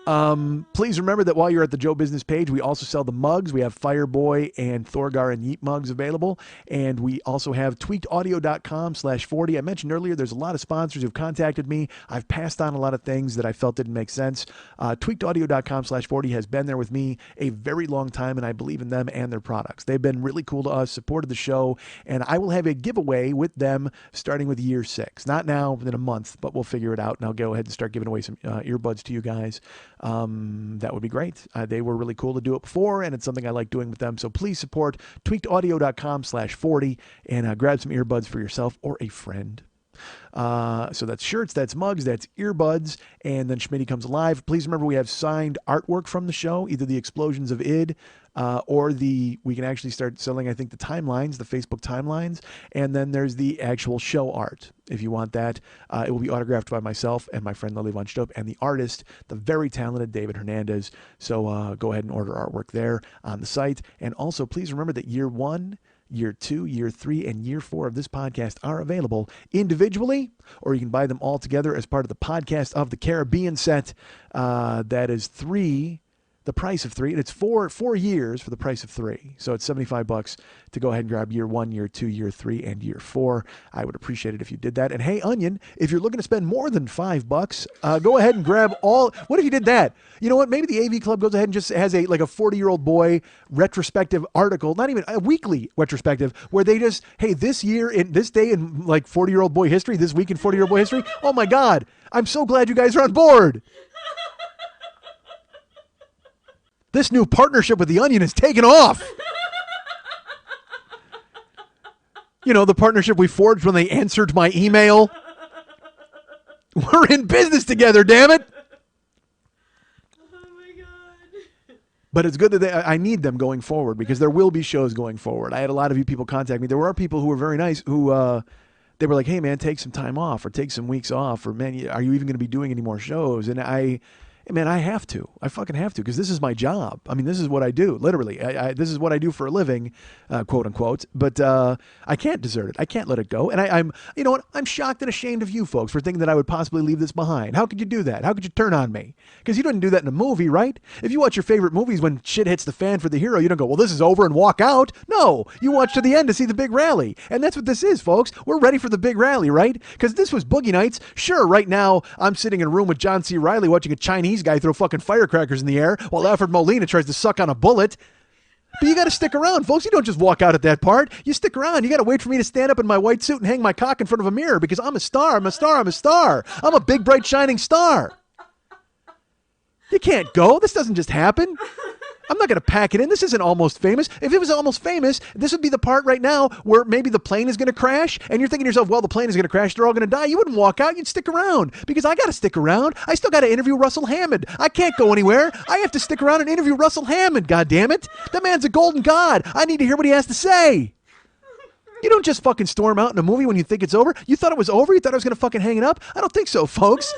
Please remember that while you're at the Joe Business page, we also sell the mugs. We have Fireboy and Thorgar and Yeet mugs available. And we also have tweakedaudio.com/40. I mentioned earlier, there's a lot of sponsors who've contacted me. I've passed on a lot of things that I felt didn't make sense. Tweakedaudio.com/40 has been there with me a very long time, and I believe in them and their products. They've been really cool to us, supported the show, and I will have a giveaway with them starting with year 6. Not now, in a month, but we'll figure it out, and I'll go ahead and start giving away some earbuds to you guys. That would be great. They were really cool to do it before, and it's something I like doing with them. So please support tweakedaudio.com/40 and grab some earbuds for yourself or a friend. So that's shirts, that's mugs, that's earbuds, and then Schmitty Comes Alive. Please remember we have signed artwork from the show, either the Explosions of Id or we can actually start selling, I think, the timelines, the Facebook timelines, and then there's the actual show art. If you want that, it will be autographed by myself and my friend Lily Von Stupp and the artist, the very talented David Hernandez. So go ahead and order artwork there on the site. And also, please remember that year 1, Year 2, Year 3, and Year 4 of this podcast are available individually, or you can buy them all together as part of the Podcast of the Caribbean set. That is the price of 3, and it's 4 years for the price of 3. So it's $75 to go ahead and grab Year 1, Year 2, Year 3, and Year 4. I would appreciate it if you did that. And hey, Onion, if you're looking to spend more than $5, go ahead and grab all. What if you did that? You know what? Maybe the AV Club goes ahead and just has a 40-year-old boy retrospective article, not even a weekly retrospective, where they just, hey, this year in this day in 40-year-old boy history, this week in 40-year-old boy history. Oh my God, I'm so glad you guys are on board. This new partnership with The Onion is taking off. You know, the partnership we forged when they answered my email. We're in business together, damn it. Oh my God. But it's good that I need them going forward, because there will be shows going forward. I had a lot of you people contact me. There were people who were very nice who they were like, hey, man, take some time off or take some weeks off, or, man, are you even going to be doing any more shows? And man, I have to. I fucking have to, because this is my job. I mean, this is what I do, literally. This is what I do for a living, quote unquote. But I can't desert it. I can't let it go. And I'm, you know what? I'm shocked and ashamed of you folks for thinking that I would possibly leave this behind. How could you do that? How could you turn on me? Because you didn't do that in a movie, right? If you watch your favorite movies when shit hits the fan for the hero, you don't go, well, this is over and walk out. No, you watch to the end to see the big rally. And that's what this is, folks. We're ready for the big rally, right? Because this was Boogie Nights. Sure, right now, I'm sitting in a room with John C. Reilly watching a Chinese guy throw fucking firecrackers in the air while Alfred Molina tries to suck on a bullet. But you got to stick around, folks. You don't just walk out at that part. You stick around. You got to wait for me to stand up in my white suit and hang my cock in front of a mirror, because I'm a star. I'm a star. I'm a star. I'm a big, bright, shining star. You can't go. This doesn't just happen. I'm not going to pack it in. This isn't Almost Famous. If it was Almost Famous, this would be the part right now where maybe the plane is going to crash, and you're thinking to yourself, well, the plane is going to crash. They're all going to die. You wouldn't walk out. You'd stick around, because I got to stick around. I still got to interview Russell Hammond. I can't go anywhere. I have to stick around and interview Russell Hammond, goddammit. That man's a golden god. I need to hear what he has to say. You don't just fucking storm out in a movie when you think it's over. You thought it was over? You thought I was going to fucking hang it up? I don't think so, folks.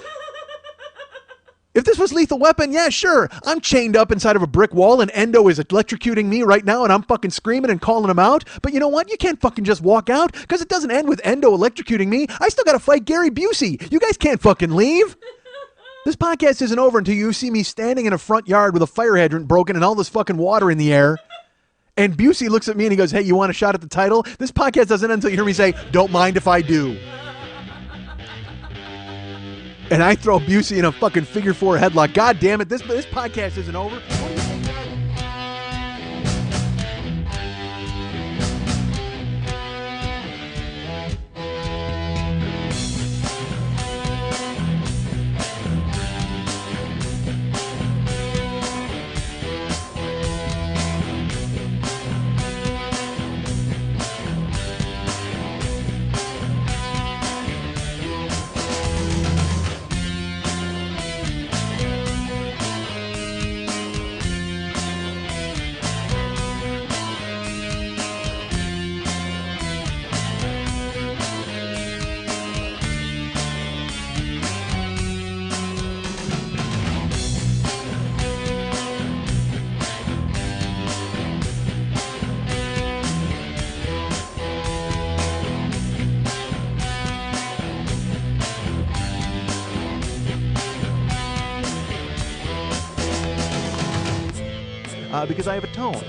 If this was Lethal Weapon, yeah, sure. I'm chained up inside of a brick wall and Endo is electrocuting me right now and I'm fucking screaming and calling him out. But you know what? You can't fucking just walk out because it doesn't end with Endo electrocuting me. I still got to fight Gary Busey. You guys can't fucking leave. This podcast isn't over until you see me standing in a front yard with a fire hydrant broken and all this fucking water in the air. And Busey looks at me and he goes, hey, you want a shot at the title? This podcast doesn't end until you hear me say, don't mind if I do. And I throw Busey in a fucking figure four headlock. God damn it, this podcast isn't over. Because I have a tone.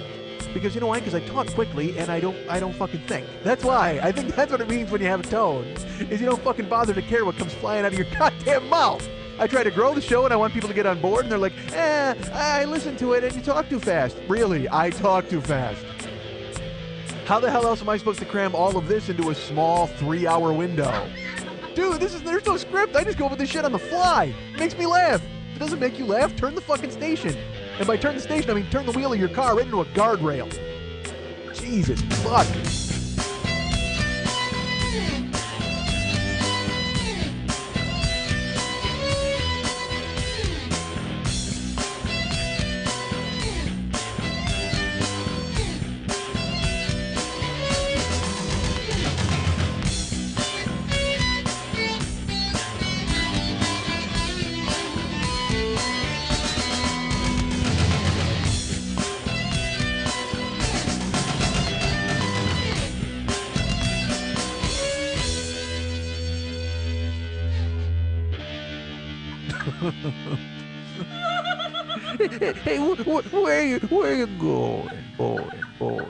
Because you know why? Because I talk quickly and I don't fucking think. That's why. I think that's what it means when you have a tone. Is you don't fucking bother to care what comes flying out of your goddamn mouth. I try to grow the show and I want people to get on board and they're like, I listen to it and you talk too fast. Really, I talk too fast. How the hell else am I supposed to cram all of this into a small 3-hour window? Dude, there's no script. I just go with this shit on the fly. It makes me laugh. If it doesn't make you laugh, turn the fucking station. And by turn the station, I mean turn the wheel of your car right into a guardrail. Jesus fuck. Hey, where you going, boy?